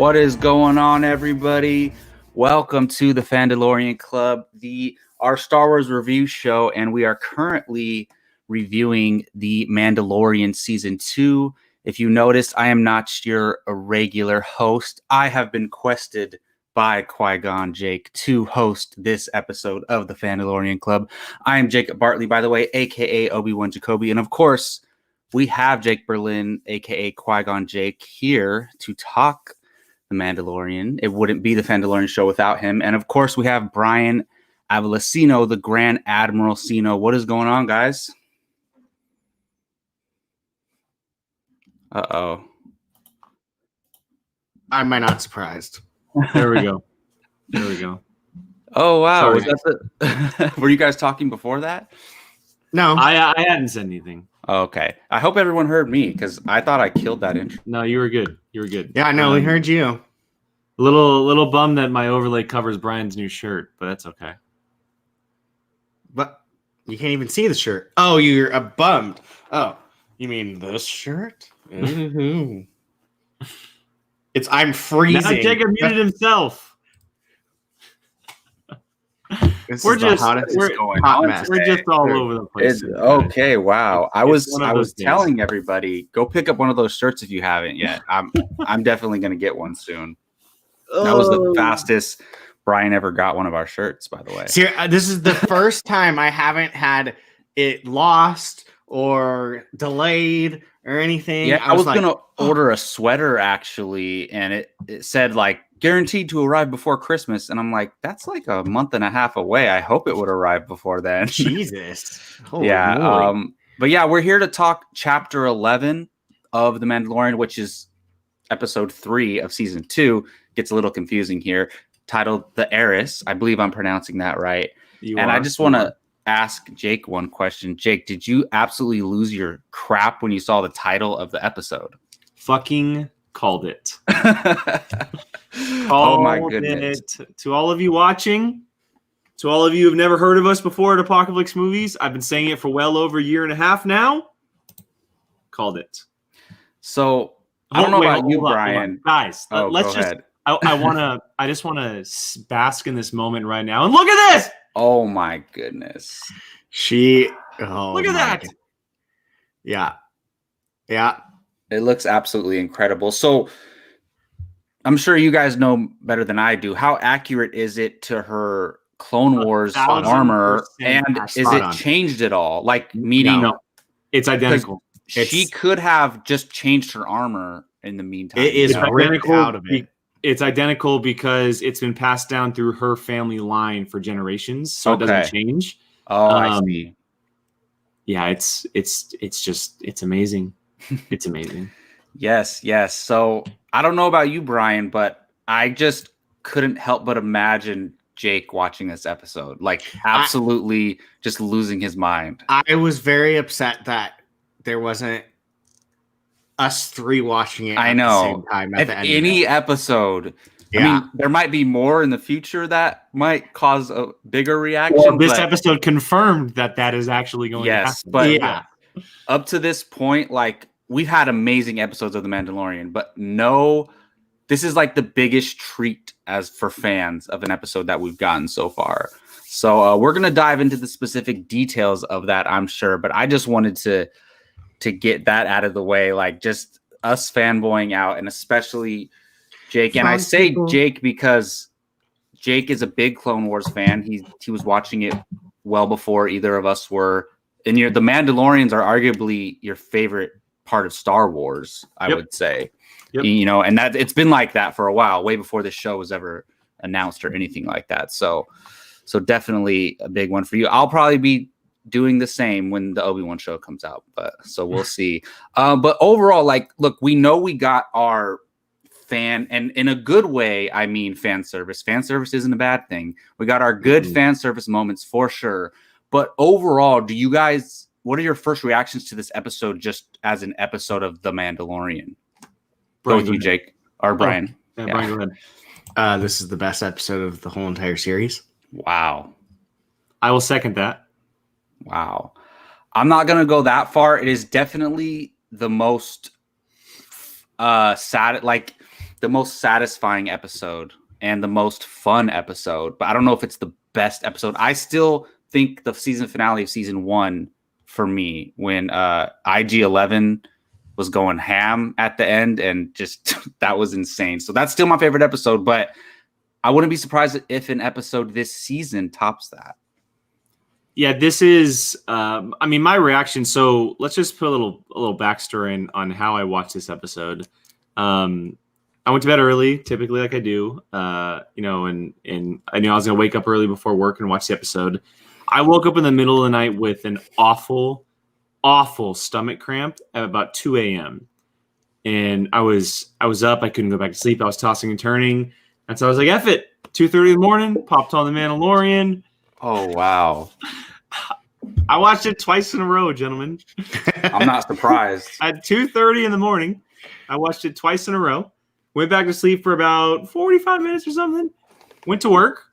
What is going on, everybody? Welcome to the Fandalorian Club, our Star Wars review show, and we are currently reviewing the Mandalorian Season 2. If you noticed, I am not your regular host. I have been quested by Qui-Gon Jake to host this episode of the Fandalorian Club. I am Jacob Bartley, by the way, a.k.a. Obi-Wan Jacoby, and of course, we have Jake Berlin, a.k.a. Qui-Gon Jake, here to talk the Mandalorian. It wouldn't be the Fandalorian show without him. And of course, we have Brian Avalosino, the Grand Admiral Sino. What is going on, guys? Uh-oh. Am I not surprised? There we go. There we go. Oh, wow. Was that Were you guys talking before that? No. I hadn't said anything. Okay. I hope everyone heard me because I thought I killed that intro. No, you were good. You were good. Yeah, no, we heard you. Little bummed that my overlay covers Brian's new shirt, but that's okay. But you can't even see the shirt. Oh, you're bummed. Oh, you mean this shirt? I'm freezing. Now Jacob muted himself. We're just all over the place. Okay, wow. I was telling everybody, go pick up one of those shirts if you haven't yet. I'm definitely going to get one soon. That was the fastest Brian ever got one of our shirts, by the way. See, this is the first time I haven't had it lost or delayed or anything. Yeah, I was going to order a sweater actually, and it said like guaranteed to arrive before Christmas, and I'm like, that's like a month and a half away. I hope it would arrive before then. Jesus. Yeah. Lord. But yeah, we're here to talk chapter 11 of The Mandalorian, which is episode 3 of season 2. Gets a little confusing here. Titled The Heiress. I believe I'm pronouncing that right. I just want to ask Jake one question. Jake, did you absolutely lose your crap when you saw the title of the episode? Fucking called it. Oh my goodness. To all of you watching, to all of you who've never heard of us before at Apocaflix Movies, I've been saying it for well over a year and a half now. Called it. So I don't know about you, Brian. Guys, let's just ahead. I just want to bask in this moment right now. And look at this. Oh my goodness. Look at that. Yeah. Yeah. It looks absolutely incredible. So I'm sure you guys know better than I do. How accurate is it to her Clone Wars armor? And is it changed at all? Like, meaning no, it's identical. She could have just changed her armor in the meantime. It is ripped out of it. It's identical because it's been passed down through her family line for generations, so it doesn't change. Oh, I see. Yeah, it's amazing. It's amazing. Yes. So I don't know about you, Brian, but I just couldn't help but imagine Jake watching this episode, like absolutely just losing his mind. I was very upset that there wasn't us three watching it at the same time at the end. Any episode. Yeah. I mean, there might be more in the future that might cause a bigger reaction. Well, this episode confirmed that is actually going to happen. But up to this point, like, we've had amazing episodes of The Mandalorian, but this is like the biggest treat as for fans of an episode that we've gotten so far. So we're going to dive into the specific details of that, I'm sure, but I just wanted to get that out of the way, like just us fanboying out, and especially Jake. And I say Jake because Jake is a big Clone Wars fan. He was watching it well before either of us were. And the Mandalorians are arguably your favorite part of Star Wars, I would say. Yep. And that it's been like that for a while, way before this show was ever announced or anything like that. So definitely a big one for you. I'll probably be doing the same when the Obi-Wan show comes out, so we'll see. But overall, like, look, we know we got our fan, and in a good way, I mean fan service. Fan service isn't a bad thing. We got our good fan service moments for sure. But overall, what are your first reactions to this episode, just as an episode of The Mandalorian? Go with you, Jake. Or Brian. Yeah, Brian, go ahead. This is the best episode of the whole entire series. Wow. I will second that. Wow. I'm not going to go that far. It is definitely the most sad. Like, the most satisfying episode and the most fun episode, but I don't know if it's the best episode. I still think the season finale of season 1 for me, when IG-11 was going ham at the end, and just that was insane. So that's still my favorite episode, but I wouldn't be surprised if an episode this season tops that. Yeah, this is. I mean, my reaction. So let's just put a little backstory on how I watched this episode. I went to bed early, typically like I do. And I knew I was gonna wake up early before work and watch the episode. I woke up in the middle of the night with an awful stomach cramp at about 2 a.m. And I was up. I couldn't go back to sleep. I was tossing and turning. And so I was like, F it. 2:30 in the morning, popped on The Mandalorian. Oh, wow. I watched it twice in a row, gentlemen. I'm not surprised. At 2:30 in the morning, I watched it twice in a row. Went back to sleep for about 45 minutes or something. Went to work.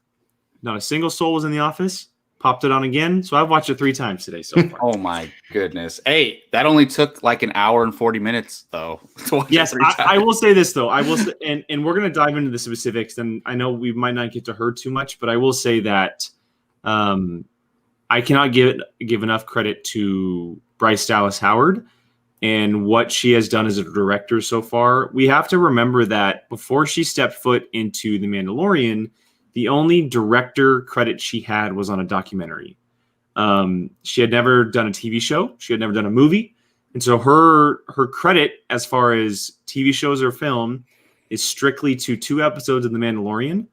Not a single soul was in the office. Popped it on again. So I've watched it 3 times today so far. Oh my goodness. Hey, that only took like an hour and 40 minutes though. Yes, I will say this though. I will say, and we're going to dive into the specifics, and I know we might not get to her too much, but I will say that I cannot give enough credit to Bryce Dallas Howard and what she has done as a director so far. We have to remember that before she stepped foot into The Mandalorian, the only director credit she had was on a documentary. She had never done a TV show. She had never done a movie. And so her credit as far as TV shows or film is strictly to 2 episodes of The Mandalorian.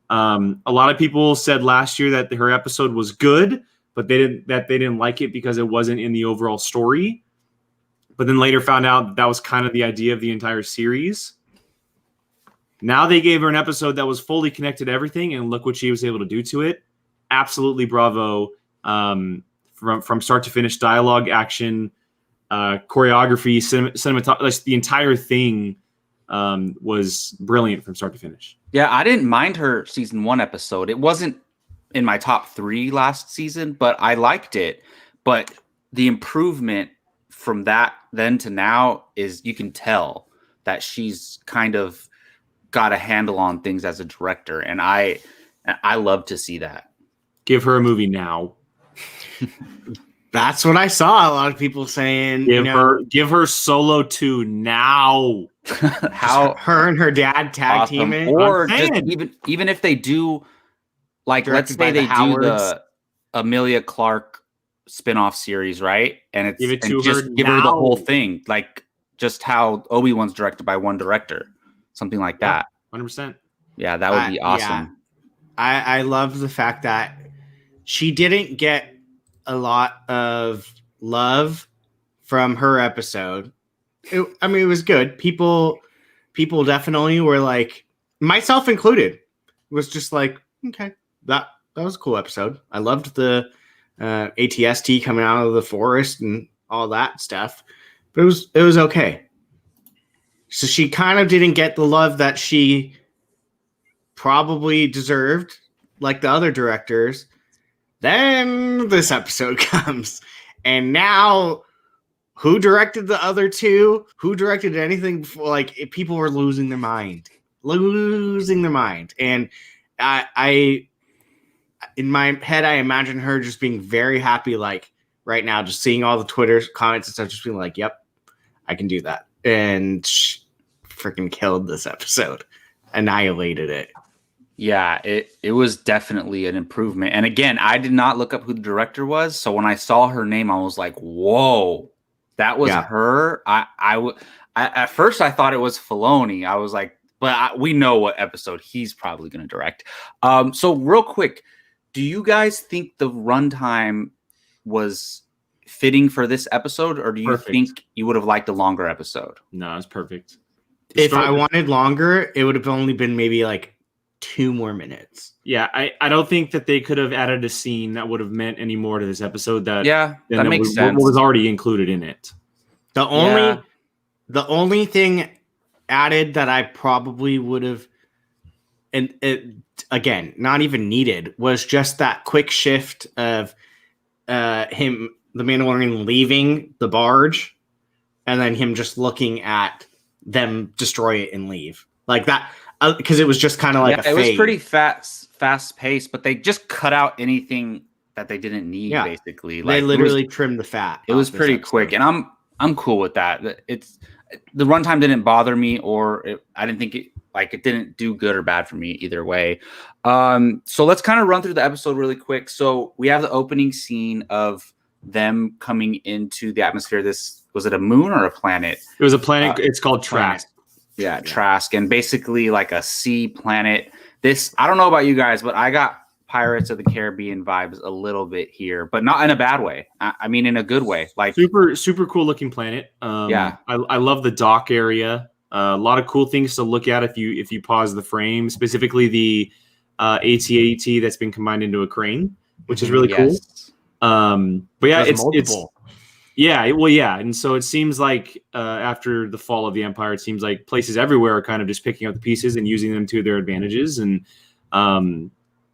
A lot of people said last year that her episode was good, but they didn't like it because it wasn't in the overall story. But then later found out that was kind of the idea of the entire series. Now they gave her an episode that was fully connected to everything, and look what she was able to do to it. Absolutely bravo. From start to finish, dialogue, action, choreography, cinematography, the entire thing was brilliant from start to finish. Yeah, I didn't mind her season 1 episode. It wasn't in my top 3 last season, but I liked it. But the improvement from that then to now is, you can tell that she's kind of got a handle on things as a director, and I love to see that. Give her a movie now. That's what I saw. A lot of people saying, give her Solo 2 now. How her and her dad tag teaming, or just even if they do, like, let's say they do the Emilia Clarke spin-off series, right? And it's give her the whole thing, like just how Obi-Wan's directed by one director. Something like that. 100%. Yeah, that would be awesome. Yeah. I love the fact that she didn't get a lot of love from her episode. It was good. People definitely were like, myself included, was just like, okay, that was a cool episode. I loved the ATST coming out of the forest and all that stuff, but it was okay. So she kind of didn't get the love that she probably deserved, like the other directors. Then this episode comes, and now who directed the other 2? Who directed anything before? Like, people were losing their mind. And I in my head, I imagine her just being very happy, like right now, just seeing all the Twitter comments and stuff, just being like, yep, I can do that. And freaking killed this episode, annihilated it. Yeah, it was definitely an improvement. And again, I did not look up who the director was, so when I saw her name, I was like, "Whoa, that was her." I at first I thought it was Filoni. I was like, but we know what episode he's probably going to direct. So real quick, do you guys think the runtime was fitting for this episode, or do you think you would have liked a longer episode? No, it's perfect. If I wanted longer, it would have only been maybe like 2 more minutes. Yeah, I don't think that they could have added a scene that would have meant any more to this episode that makes sense. What was already included in it. The only thing added that I probably would have, and it, again, not even needed, was just that quick shift of him, the Mandalorian, leaving the barge, and then him just looking at them destroy it and leave. like that, because it was just kind of like a it was fade. pretty fast paced, but they just cut out anything that they didn't need. Yeah. Basically, They literally trimmed the fat. It was pretty quick, and I'm cool with that. It's the runtime didn't bother me, I didn't think it didn't do good or bad for me either way. So let's kind of run through the episode really quick. So we have the opening scene of them coming into the atmosphere. Was it a moon or a planet? It was a planet. It's called Trask. Yeah, Trask, and basically like a sea planet. I don't know about you guys, but I got Pirates of the Caribbean vibes a little bit here, but not in a bad way. I mean, in a good way. Like super cool looking planet. I love the dock area. A lot of cool things to look at if you pause the frame, specifically the AT-AT that's been combined into a crane, which is really cool. But yeah, it's multiple. And so it seems like after the fall of the Empire, it seems like places everywhere are kind of just picking up the pieces and using them to their advantages, and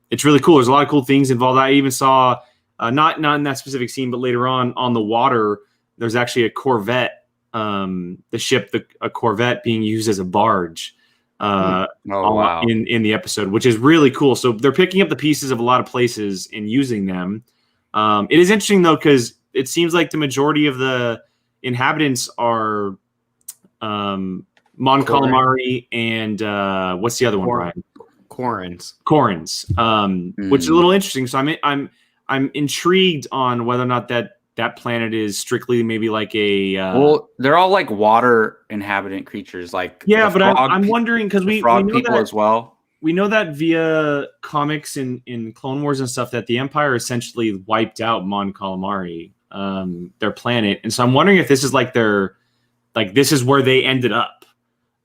it's really cool. There's a lot of cool things involved. I even saw not in that specific scene, but later on the water, there's actually a Corvette, a Corvette being used as a barge in the episode, which is really cool. So they're picking up the pieces of a lot of places and using them. It is interesting though, because it seems like the majority of the inhabitants are Mon Calamari and what's the other one, Brian? Corins, which is a little interesting. So I'm intrigued on whether or not that planet is strictly maybe like a. Well, they're all like water inhabitant creatures, like but I'm wondering because we know people that, as well. We know that via comics in Clone Wars and stuff that the Empire essentially wiped out Mon Calamari, their planet, and so I'm wondering if this is this is where they ended up.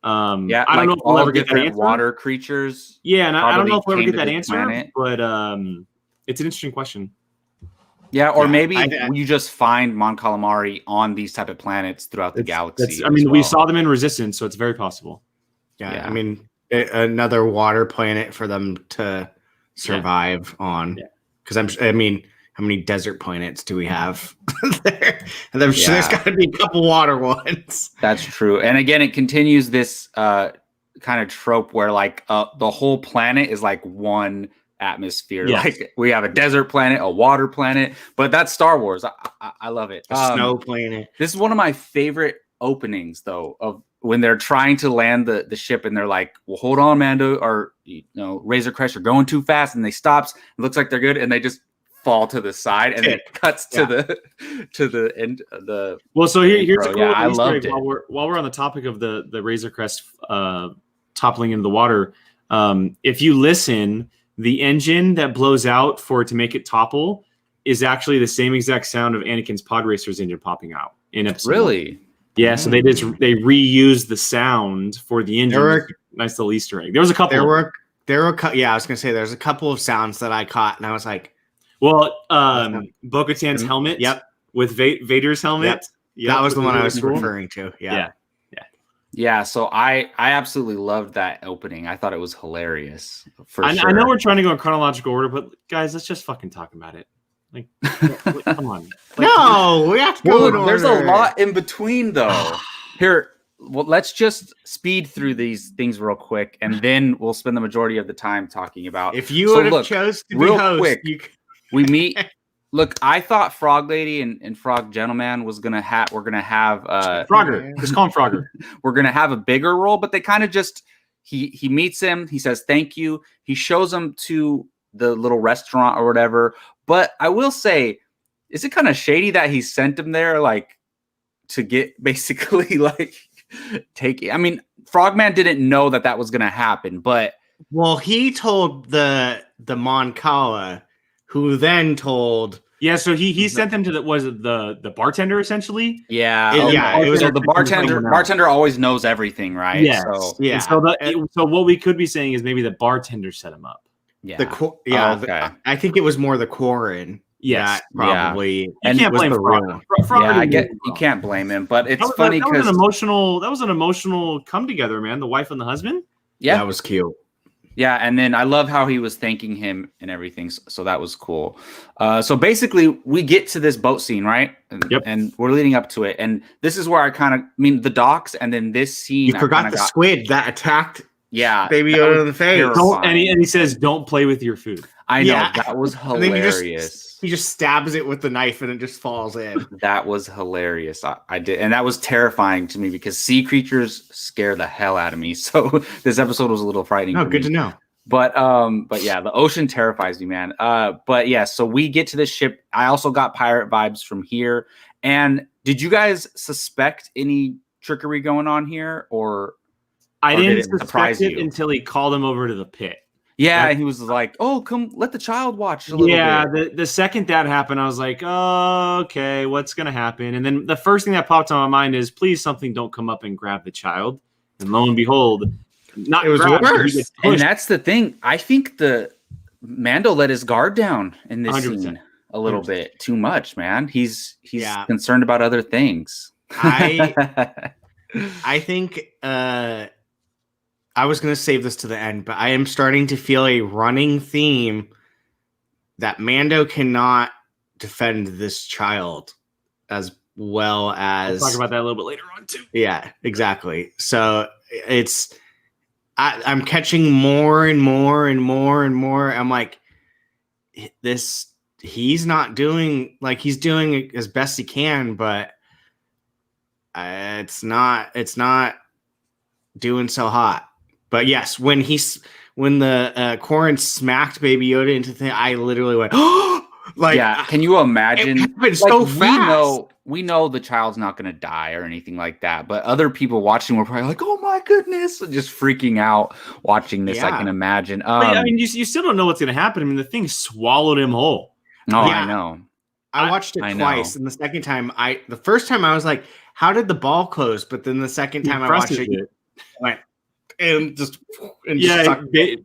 I don't know if we'll ever get that answer. Water creatures. Yeah, and I don't know if we'll ever get that answer, but it's an interesting question. Yeah, or maybe you just find Mon Calamari on these type of planets throughout the galaxy. We saw them in Resistance, so it's very possible. Yeah. I mean, another water planet for them to survive on. Because how many desert planets do we have there? And I'm sure there's got to be a couple water ones. That's true. And again, it continues this kind of trope where like the whole planet is like one atmosphere. Yes. Like we have a desert planet, a water planet, but that's Star Wars. I love it. A snow planet. This is one of my favorite openings though, of when they're trying to land the ship and they're like, well, hold on, Mando, or Razor Crest, you're going too fast, and they stops. It looks like they're good, and they just fall to the side, and it cuts to the end of the. Well, so here's a cool I loved it. While we're on the topic of the Razor Crest toppling into the water, if you listen, the engine that blows out for it to make it topple is actually the same exact sound of Anakin's pod racer's engine popping out in episode. Really? Yeah. So they reused the sound for the engine. Nice little Easter egg. There was a couple. I was gonna say there's a couple of sounds that I caught, and I was like, well, Bo-Katan's helmet. Yep. With Vader's helmet. Yep. That was the one I was referring to. Yeah, so I absolutely loved that opening. I thought it was hilarious. I know we're trying to go in chronological order, but guys, let's just fucking talk about it. Like, come on. No, we have to go in order. There's a lot in between, though. Here, let's just speed through these things real quick, and then we'll spend the majority of the time talking about. If you would have chose to be host, quick, we meet. Look, I thought Frog Lady and Frog Gentleman was gonna have. We're gonna have Frogger. Just call him Frogger. We're gonna have a bigger role, but they kind of just he meets him. He says thank you. He shows him to the little restaurant or whatever. But I will say, is it kind of shady that he sent him there, like to get basically like take? I mean, Frogman didn't know that was gonna happen, but he told the Mon Cala, who then told. Yeah, so he sent them to the bartender essentially. Yeah, it was so the bartender. Bartender always knows everything, right? Yes. So what we could be saying is maybe the bartender set him up. Yeah. I think it was more the Quarren. Yes, probably. You can't blame Frogger. You can't blame him, but it's funny because that was an emotional come together, man. The wife and the husband. Yeah, that was cute. Yeah, and then I love how he was thanking him and everything. So that was cool. So basically, we get to this boat scene, right? Yep. And we're leading up to it. And this is where the docks, and then this scene. You forgot the squid that attacked Yeah, Baby that Yoda was in the face. terrifying. And he says, "Don't play with your food." I know Yeah. that was And then hilarious. he just stabs it with the knife and it just falls in. That was hilarious. I did, and that was terrifying to me because sea creatures scare the hell out of me. So this episode was a little frightening. Oh, for good me. to know. But yeah, the ocean terrifies me, man. But yeah, so we get to the ship. I also got pirate vibes from here. And did you guys suspect any trickery going on here, or I did didn't it surprise suspect it you? until he called him over to the pit. Yeah, he was like, "Oh, come, let the child watch a little bit." The second that happened, I was like, "Oh, okay, what's gonna happen?" And then the first thing that popped on my mind is, "Please, something don't come up and grab the child." And lo and behold, It was grabbed, but he worse. gets And pushed. that's the thing. I think the Mando let his guard down in this 100%. scene a little 100%. bit too much, man. He's Yeah. concerned about other things. I think I was going to save this to the end, but I am starting to feel a running theme that Mando cannot defend this child as well as. We'll talk about that a little bit later on too. Yeah, exactly. So I'm catching more and more and more and more. I'm like, he's not doing, like, he's doing as best he can, but it's not doing so hot. But yes, when the Corrin smacked Baby Yoda into the thing, I literally went, oh, like, yeah. Can you imagine? It happened so fast. We know the child's not going to die or anything like that, but other people watching were probably like, "Oh my goodness!" just freaking out watching this. Yeah. I can imagine. I mean, you still don't know what's going to happen. I mean, the thing swallowed him whole. No, Yeah. I know. I watched it I know. twice, and the second time, the first time I was like, "How did the ball close?" But then the second time I watched it, I went and just sucked. Did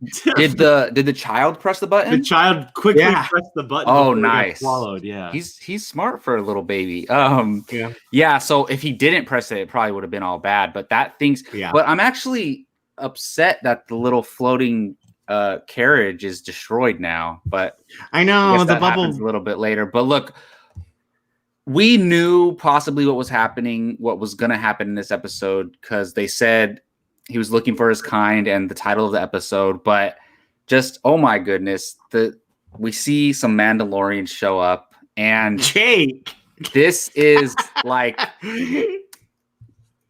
the child press the button? The child quickly pressed the button. Oh, before he got nice. swallowed. Yeah, he's smart for a little baby. Yeah. So if he didn't press it probably would have been all bad. But Yeah. But I'm actually upset that the little floating carriage is destroyed now. But I know I guess the that bubble happens a little bit later. But look, we knew possibly what was happening, what was going to happen in this episode, because they said he was looking for his kind and the title of the episode. But just, oh my goodness, we see some Mandalorians show up, and Jake. this is like,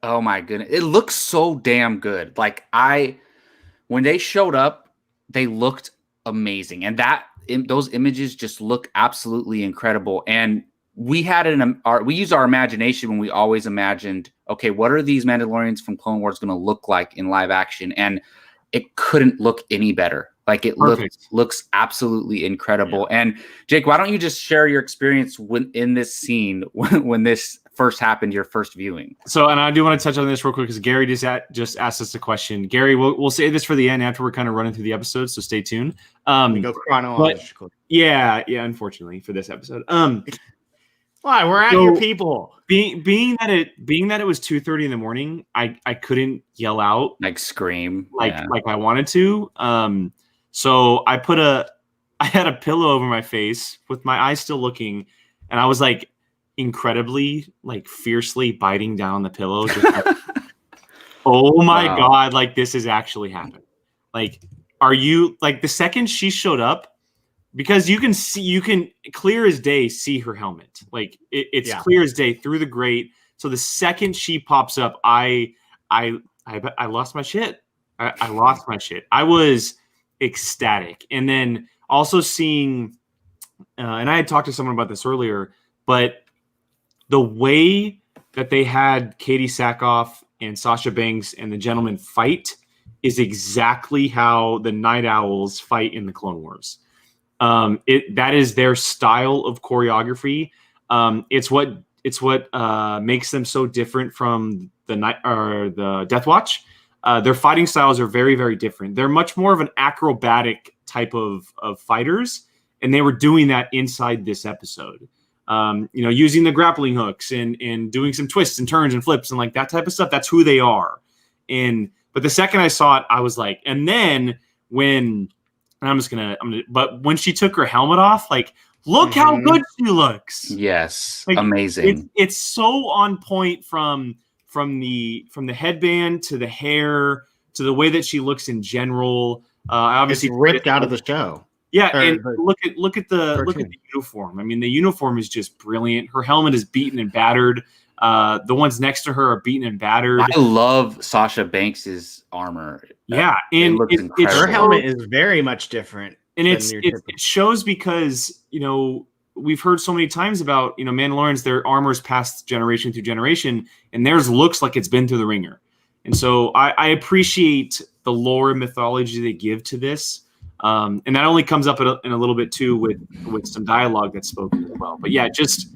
oh my goodness, it looks so damn good. Like when they showed up, they looked amazing, and those images just look absolutely incredible. And we used our imagination when we always imagined, okay, what are these Mandalorians from Clone Wars going to look like in live action? And it couldn't look any better. Like it looks absolutely incredible. Yeah. And Jake, why don't you just share your experience in this scene when this first happened, your first viewing? So, and I do want to touch on this real quick because Gary just asked us a question. Gary, we'll say this for the end after we're kind of running through the episode, so stay tuned. We go chronological. Yeah, unfortunately for this episode. Why? We're at your people. Being that it was 2:30 in the morning, I couldn't yell out, like scream, like I wanted to. So I had a pillow over my face with my eyes still looking, and I was like incredibly, like fiercely biting down the pillow. Just like, oh my God, like this is actually happening. Like, are you like the second she showed up? Because you can clear as day see her helmet. Like it's clear as day through the grate. So the second she pops up, I lost my shit. I lost my shit. I was ecstatic. And then also seeing, and I had talked to someone about this earlier, but the way that they had Katie Sackhoff and Sasha Banks and the gentleman fight is exactly how the Night Owls fight in the Clone Wars. That is their style of choreography. It's what makes them so different from the Death Watch. Their fighting styles are very, very different. They're much more of an acrobatic type of fighters, and they were doing that inside this episode. Using the grappling hooks and doing some twists and turns and flips and like that type of stuff. That's who they are. But the second I saw it, I was like, and then when. But when she took her helmet off, like, look how good she looks. Yes, like, amazing. It's so on point from the headband to the hair to the way that she looks in general. Obviously, it's ripped out of the show. Yeah, Or and the look at the uniform. I mean, the uniform is just brilliant. Her helmet is beaten and battered. The ones next to her are beaten and battered. I love Sasha Banks's armor. Yeah, and it looks incredible. her helmet is very much different. And it shows because, we've heard so many times about, Mandalorians, their armor's passed generation through generation, and theirs looks like it's been through the ringer. And so I appreciate the lore and mythology they give to this. And that only comes up in a little bit too with some dialogue that's spoken as well. But yeah, just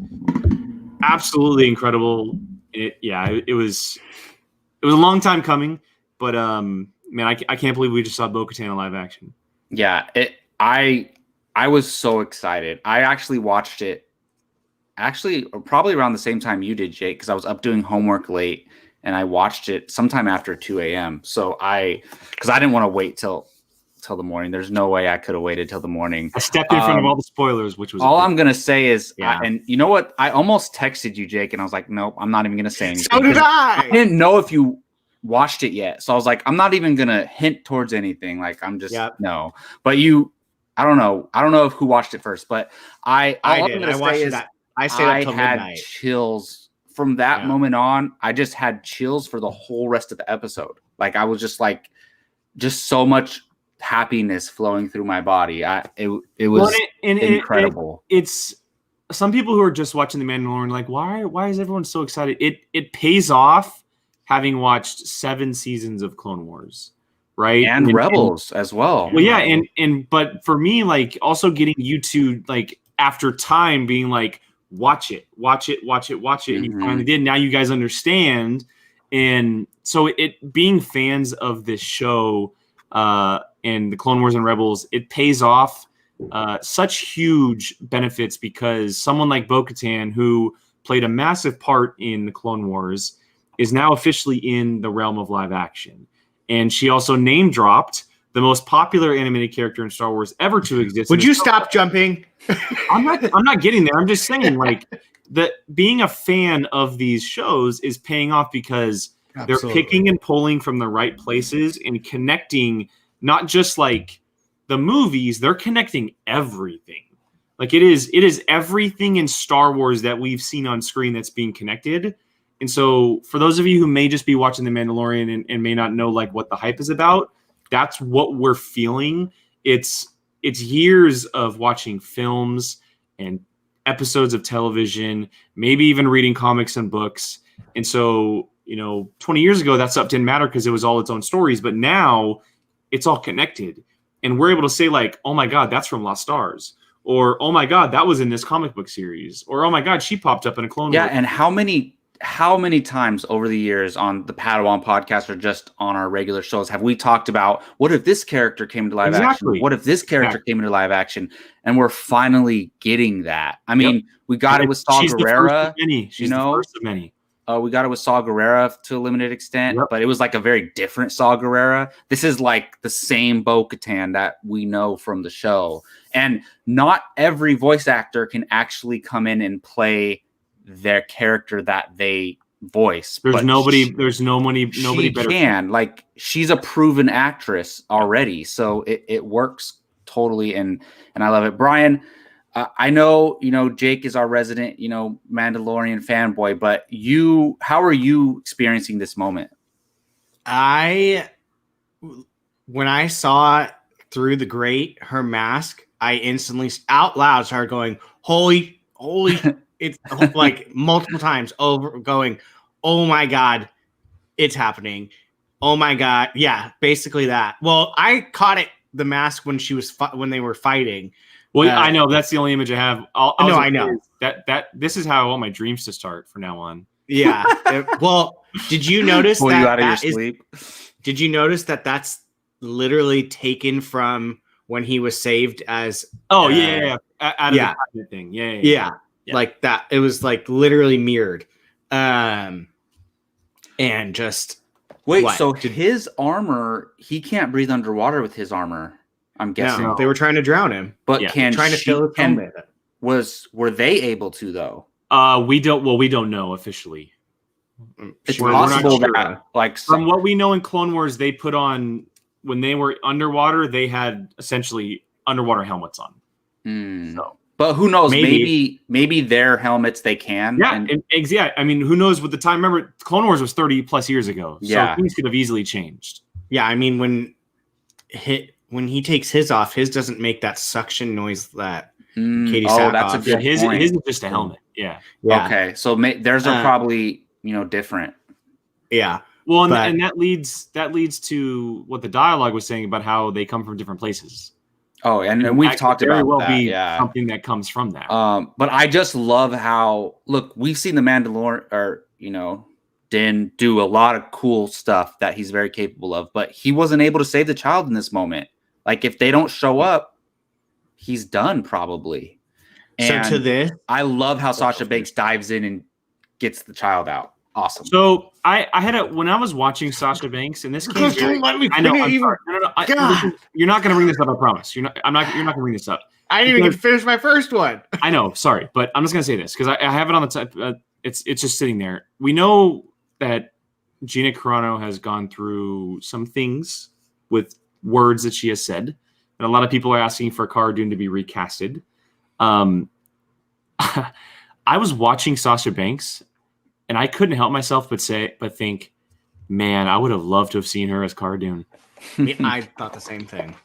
absolutely incredible. It was a long time coming, but man, I can't believe we just saw Bo-Katan in live action. Yeah, I was so excited. I actually watched it probably around the same time you did, Jake, because I was up doing homework late and I watched it sometime after 2 a.m. So because I didn't want to wait till the morning. There's no way I could have waited till the morning. I stepped in front of all the spoilers, which was all I'm gonna say is, Yeah. and you know what? I almost texted you, Jake, and I was like, nope, I'm not even gonna say anything. So did I. I didn't know if you watched it yet, so I was like, I'm not even gonna hint towards anything. Like, I'm just no. But I don't know who watched it first, but I did. I watched it. I stayed up till midnight. Had chills from that moment on. I just had chills for the whole rest of the episode. Like, I was just so much happiness flowing through my body. It was incredible. It's some people who are just watching The Mandalorian like, why is everyone so excited? It pays off having watched 7 seasons of Clone Wars, right? And Rebels as well. Well, yeah, but for me, like, also getting you to, like, after time being like, watch it, and you finally did. Now you guys understand. And so it being fans of this show and the Clone Wars and Rebels, it pays off such huge benefits because someone like Bo-Katan, who played a massive part in the Clone Wars, is now officially in the realm of live action. And she also name dropped the most popular animated character in Star Wars ever to exist. Would you stop jumping? I'm not getting there. I'm just saying, like, that being a fan of these shows is paying off because they're picking and pulling from the right places and connecting not just like the movies, they're connecting everything. Like, it is everything in Star Wars that we've seen on screen that's being connected. And so for those of you who may just be watching The Mandalorian and may not know like what the hype is about, that's what we're feeling. It's years of watching films and episodes of television, maybe even reading comics and books. And so, 20 years ago, that stuff didn't matter because it was all its own stories. But now it's all connected. And we're able to say, like, oh my God, that's from Lost Stars. Or, oh my God, that was in this comic book series. Or, oh my God, she popped up in a Clone Wars. And how many times over the years on the Padawan podcast or just on our regular shows have we talked about what if this character came to live action? What if this character came into live action? And we're finally getting that. I mean, we got it with Saw Gerrera. She's the first of many. We got it with Saw Gerrera to a limited extent, but it was like a very different Saw Gerrera. This is like the same Bo-Katan that we know from the show. And not every voice actor can actually come in and play their character that they voice. There's nobody better can. Like, she's a proven actress already, so it works totally, and I love it. Brian, I know Jake is our resident Mandalorian fanboy, but how are you experiencing this moment? When I saw through the grate her mask, I instantly out loud started going, holy it's like multiple times over, going, oh my God, it's happening. Oh my God. Yeah, basically that. Well, I caught the mask when when they were fighting. Well, I know that's the only image I have. I know that this is how I want my dreams to start from now on. Yeah. Well, did you notice pull you out of your sleep? Did you notice that that's literally taken from when he was saved as? Oh out of the thing. Yeah. Like that. It was like literally mirrored. And just wait. So his armor, he can't breathe underwater with his armor. I'm guessing they were trying to drown him, but trying to fill his helmet. Were they able to though? We don't know officially. It's We're not possible sure. that, like, From what we know in Clone Wars, they put on when they were underwater, they had essentially underwater helmets on. So, but who knows? Maybe. Maybe their helmets they can. yeah, yeah. I mean, who knows? With the time, remember, Clone Wars was 30 plus years ago, so Yeah. things could have easily changed. Yeah, I mean when he takes his off, his doesn't make that suction noise that Katie Sackhoff. That's a Yeah, good his point. is just a helmet. Yeah. Okay, so theirs are probably different. Yeah. Well, But- and that leads to what the dialogue was saying about how they come from different places. Oh, and we've talked very about well that. be Yeah. something that comes from that. But I just love how we've seen the Mandalorian, or Din do a lot of cool stuff that he's very capable of, but he wasn't able to save the child in this moment. Like, if they don't show up, he's done probably. And so to this, I love how Sasha Banks dives in and gets the child out. Awesome. So I had when I was watching Sasha Banks, and this came Just don't let me I know. I'm finish. sorry. No. God. You're not going to bring this up. I promise. You're not going to bring this up. I didn't even get to finish my first one. I know. Sorry, but I'm just going to say this because I have it on the top. It's just sitting there. We know that Gina Carano has gone through some things with words that she has said, and a lot of people are asking for Cara Dune to be recasted. I was watching Sasha Banks, and I couldn't help myself but think, man, I would have loved to have seen her as Cara Dune. I thought the same thing.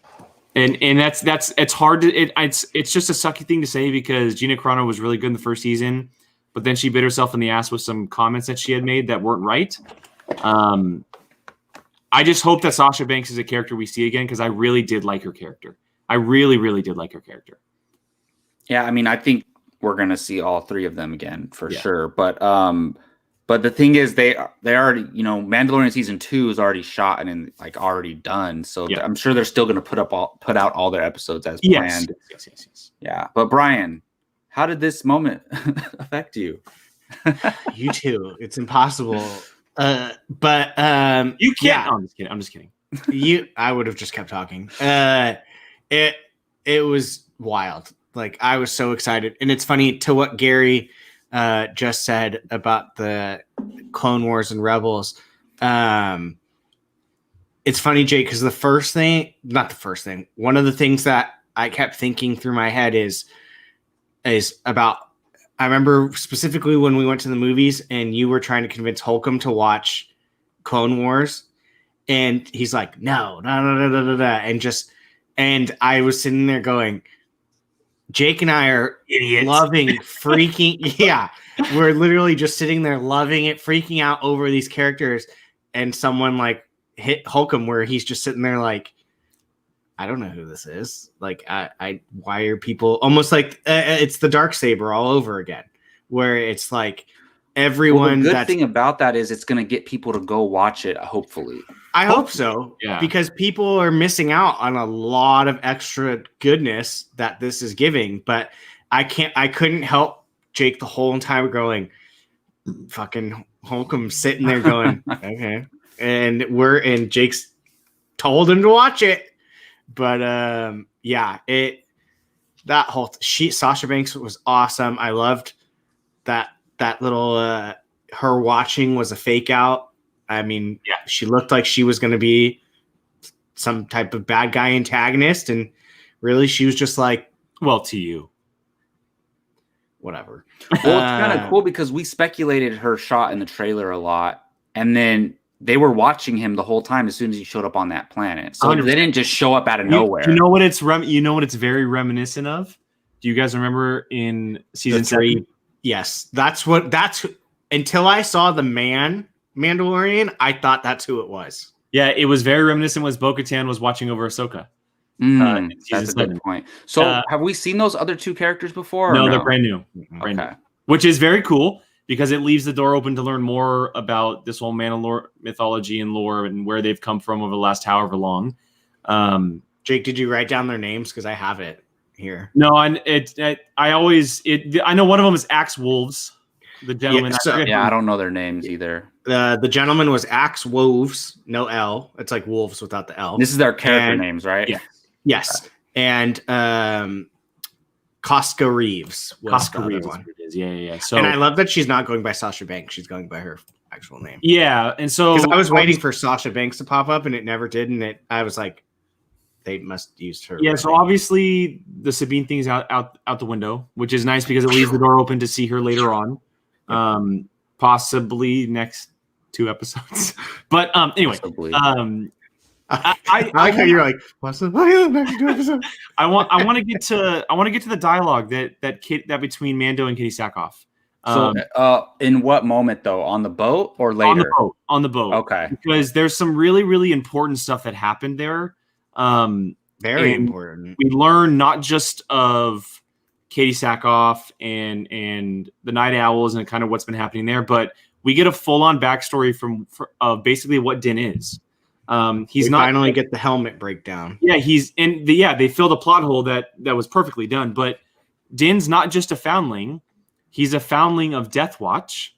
And it's hard to it's just a sucky thing to say because Gina Carano was really good in the first season, but then she bit herself in the ass with some comments that she had made that weren't right. I just hope that Sasha Banks is a character we see again because I really did like her character. I really, really did like her character. Yeah, I mean, I think we're gonna see all three of them again for sure. But the thing is, they already, Mandalorian season 2 is already shot and already done. So I'm sure they're still gonna put out all their episodes as planned. Yes. Yeah, but Brian, how did this moment affect you? You too. It's impossible. But You can't. Yeah. No, I'm just kidding. I would have just kept talking. It was wild. I was so excited, and it's funny to what Gary just said about the Clone Wars and Rebels. It's funny, Jake, because one of the things that I kept thinking through my head is about. I remember specifically when we went to the movies and you were trying to convince Holcomb to watch Clone Wars, and he's like, no, and I was sitting there going, Jake and I are Idiots. loving freaking. Yeah, we're literally just sitting there loving it, freaking out over these characters, and someone hit Holcomb where he's just sitting there I don't know who this is. I why are people almost it's the Darksaber all over again, where it's everyone. The good thing about that is it's going to get people to go watch it. Hopefully, I hope so. Yeah. Because people are missing out on a lot of extra goodness that this is giving. But I couldn't help Jake the whole time going, fucking Holcomb sitting there going, okay. And Jake's told him to watch it. But Sasha Banks was awesome. I loved that little her watching was a fake out. I mean, she looked like she was going to be some type of bad guy antagonist, and really she was just to you, whatever. Well, it's kind of cool because we speculated her shot in the trailer a lot, and then they were watching him the whole time as soon as he showed up on that planet. So 100%. they didn't just show up out of nowhere. You know what it's very reminiscent of? Do you guys remember in season 3? Yes, that's until I saw the Mandalorian, I thought that's who it was. Yeah, it was very reminiscent. Was Bo-Katan was watching over Ahsoka. That's a good point. So have we seen those other two characters before? No, they're brand new. Brand new. Which is very cool because it leaves the door open to learn more about this whole Mandalorian mythology and lore and where they've come from over the last however long. Jake, did you write down their names? Because I have it here. No, I know one of them is Axe Wolves. The gentleman. I don't know their names either. The gentleman was Axe Wolves, no L. It's like wolves without the L. This is their character names, right? Yeah. Yes. And Costco Reeves was the other one. Yeah. So, and I love that she's not going by Sasha Banks. She's going by her actual name. Yeah, and so Because I was waiting for Sasha Banks to pop up, and it never did. And I was like, they must use her. Yeah, so obviously the Sabine thing's out the window, which is nice because it leaves the door open to see her later on, possibly next 2 episodes. But anyway, I like how you're like, what's the next 2 episodes? I want to get to the dialogue that between Mando and Katie Sackhoff. So, in what moment though? On the boat or later? On the boat. Okay. Because there's some really, really important stuff that happened there. Very important. We learn not just of Katie Sackhoff and the Night Owls and kind of what's been happening there, but we get a full-on backstory of basically what Din is. He's not finally get the helmet breakdown. Yeah, they filled a plot hole that was perfectly done. But Din's not just a foundling; he's a foundling of Death Watch,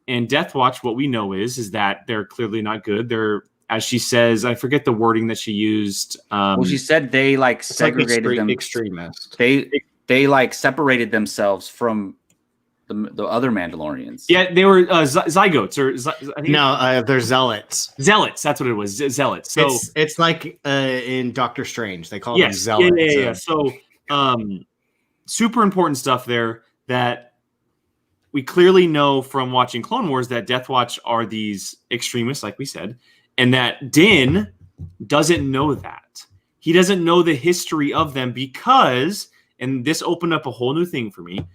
and Death Watch. What we know is that they're clearly not good. They're, as she says, I forget the wording that she used. Well, she said they segregated them. Extremist. They separated themselves from the other Mandalorians. Yeah, they were zygotes they're zealots. Zealots, that's what it was. Zealots. So it's like in Doctor Strange, they call them zealots. Yeah. So super important stuff there that we clearly know from watching Clone Wars that Death Watch are these extremists, like we said, and that Din doesn't know that. He doesn't know the history of them because, and this opened up a whole new thing for me,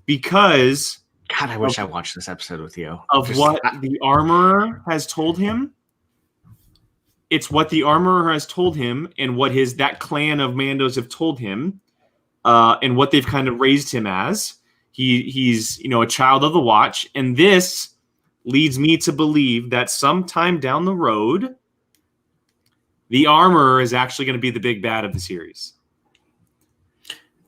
because God, I wish I watched this episode with you. What the armorer has told him. It's what the armorer has told him, and what that clan of Mandos have told him, and what they've kind of raised him as. He's a child of the Watch, and this leads me to believe that sometime down the road, the armorer is actually going to be the big bad of the series.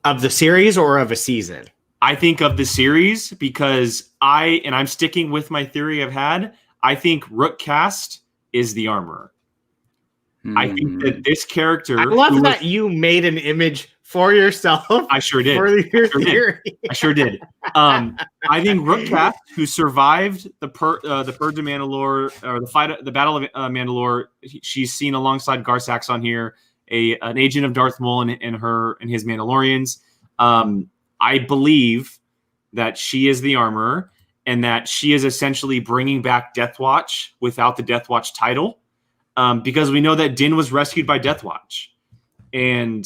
Of the series or of a season? I think of the series because I'm sticking with my theory I've had. I think Rook Cast is the armorer. I think that this character. I love that you made an image for yourself. I sure did. For your theory. I sure did. I think Rook Cast, who survived the Purge of Mandalore, or the Battle of Mandalore, she's seen alongside Gar Saxon here, an agent of Darth Maul and his Mandalorians. I believe that she is the armorer and that she is essentially bringing back Death Watch without the Death Watch title, because we know that Din was rescued by Death Watch. And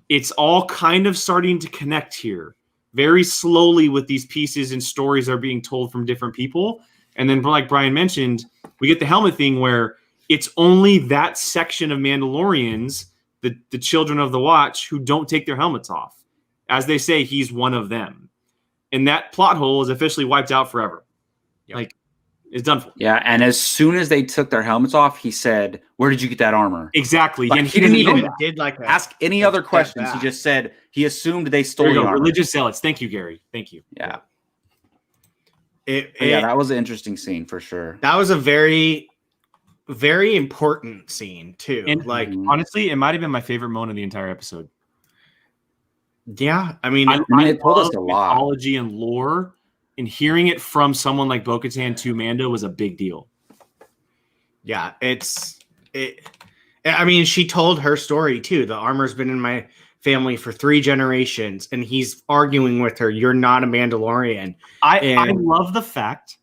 it's all kind of starting to connect here very slowly with these pieces and stories are being told from different people. And then, like Brian mentioned, we get the helmet thing where it's only that section of Mandalorians, the children of the Watch, who don't take their helmets off. As they say, he's one of them. And that plot hole is officially wiped out forever. Yep. Like, it's done for. Yeah, and as soon as they took their helmets off, he said, "Where did you get that armor?" Exactly. Like, and he didn't even ask any other questions. He just said he assumed they stole the armor. Religious zealots. Thank you, Gary. Thank you. Yeah. That was an interesting scene for sure. That was a very, very important scene too. And honestly, it might have been my favorite moment of the entire episode. Yeah, I mean, it told us a lot. Mythology and lore, and hearing it from someone like Bo-Katan to Mando was a big deal. Yeah, I mean, she told her story too. The armor's been in my family for 3 generations, and he's arguing with her. You're not a Mandalorian. I love the fact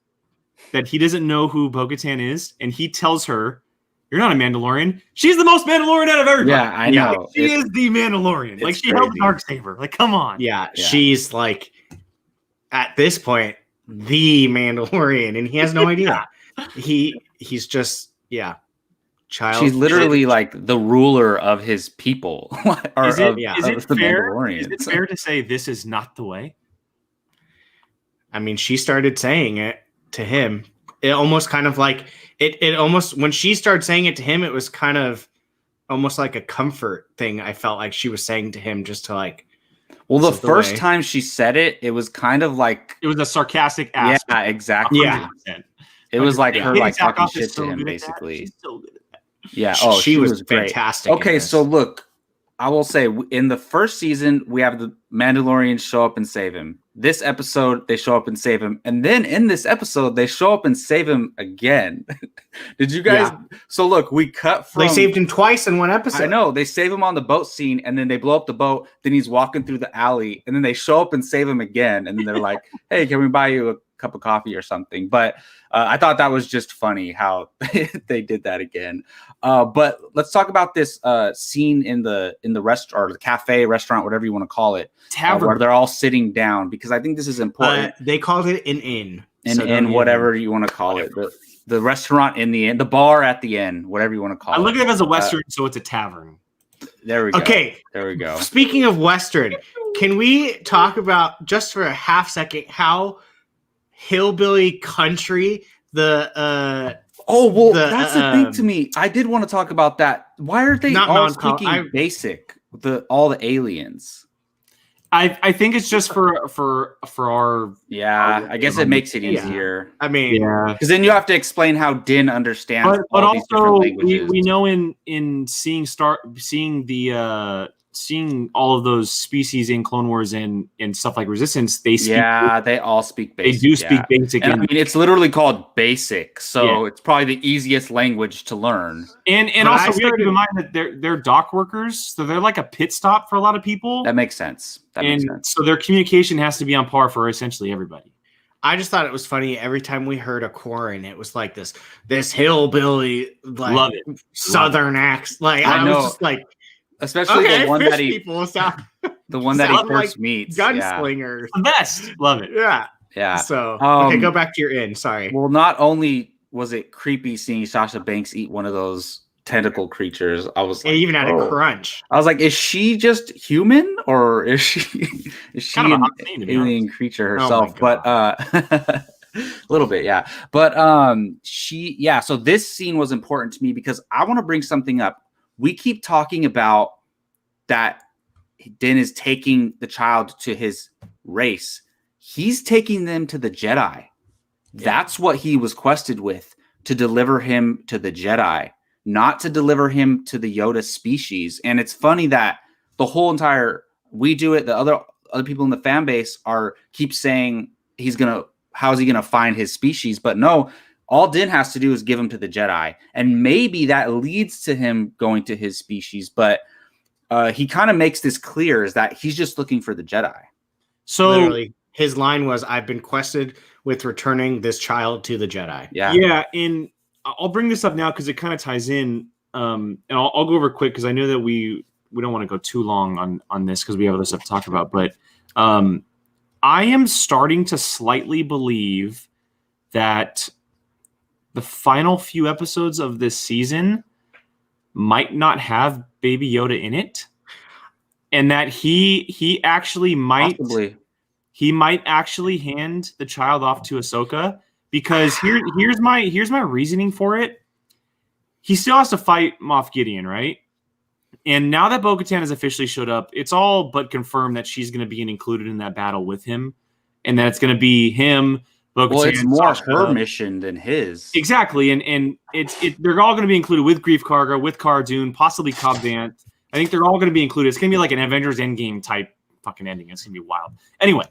that he doesn't know who Bo-Katan is, and he tells her, "You're not a Mandalorian." She's the most Mandalorian out of everybody. Yeah, I know. Like, she is the Mandalorian. Like, she held the Darksaber. Like, come on. Yeah, she's like, at this point, the Mandalorian, and he has no idea. He's just, child. She's literally like the ruler of his people. Is it fair to say this is not the way? I mean, she started saying it to him. It almost kind of like it almost, when she started saying it to him, it was kind of almost like a comfort thing. I felt like she was saying to him just to like. Well, the first time she said it, it was kind of like it was a sarcastic ask. Yeah, exactly. 100%. It was like her like talking shit to him, basically. She's so good at that. Yeah. She was fantastic. Okay, so look, I will say in the first season we have the Mandalorians show up and save him. This episode, they show up and save him. And then in this episode, they show up and save him again. Did you guys? Yeah. So look, we cut from... They saved him twice in one episode. I know. They save him on the boat scene, and then they blow up the boat. Then he's walking through the alley, and then they show up and save him again. And then they're like, hey, can we buy you a cup of coffee or something? But I thought that was just funny how they did that again. But let's talk about this scene in the restaurant or the cafe, restaurant, whatever you want to call it, where they're all sitting down, because I think this is important. They called it an inn. Whatever you want to call it. The restaurant in the inn, the bar at the end, whatever you want to call it. I look at it as a Western, so it's a tavern. There we go. Okay. There we go. Speaking of Western, can we talk about, just for a half second, how hillbilly country that's the thing to me. I did want to talk about that. Why are they all speaking basic? All the aliens. I think it's just for our. Yeah, I guess it makes it easier. Yeah. I mean, because then you have to explain how Din understands. But also, we know in seeing all of those species in Clone Wars and stuff like Resistance, they speak. Yeah, they all speak basic. They do speak basic. And I mean, it's literally called basic, so it's probably the easiest language to learn. And also, we have to keep in mind that they're dock workers, so they're like a pit stop for a lot of people. That makes sense. So their communication has to be on par for essentially everybody. I just thought it was funny. Every time we heard a Quarren, it was like this hillbilly, like, love it, southern accent. Like I was just like. Especially the one that he first like meets. Gunslingers. The best. Love it. Yeah. So okay, go back to your inn. Sorry. Well, not only was it creepy seeing Sasha Banks eat one of those tentacle creatures, I was like, it even had a crunch. I was like, is she just human or is she kind of an alien creature herself? But a little bit, yeah. But so this scene was important to me because I want to bring something up. We keep talking about that Din is taking the child to his race. He's taking them to the Jedi. That's what he was quested with, to deliver him to the Jedi, not to deliver him to the Yoda species. And it's funny that the whole entire we do it, the other people in the fan base keep saying how is he gonna find his species? But no, all Din has to do is give him to the Jedi. And maybe that leads to him going to his species. But he kind of makes this clear is that he's just looking for the Jedi. So literally, his line was, I've been quested with returning this child to the Jedi. Yeah. And I'll bring this up now because it kind of ties in. And I'll go over quick because I know that we don't want to go too long on this because we have other stuff to talk about. But I am starting to slightly believe that the final few episodes of this season might not have Baby Yoda in it, and that he actually might actually hand the child off to Ahsoka, because here's my reasoning for it. He still has to fight Moff Gideon, right? And now that Bo-Katan has officially showed up, it's all but confirmed that she's going to be included in that battle with him, and that it's going to be him. Well, it's more her mission than his. Exactly, and they're all going to be included with Grief Karga, with Cara Dune, possibly Cobb Vanth. I think they're all going to be included. It's going to be like an Avengers Endgame type fucking ending. It's going to be wild. Anyway,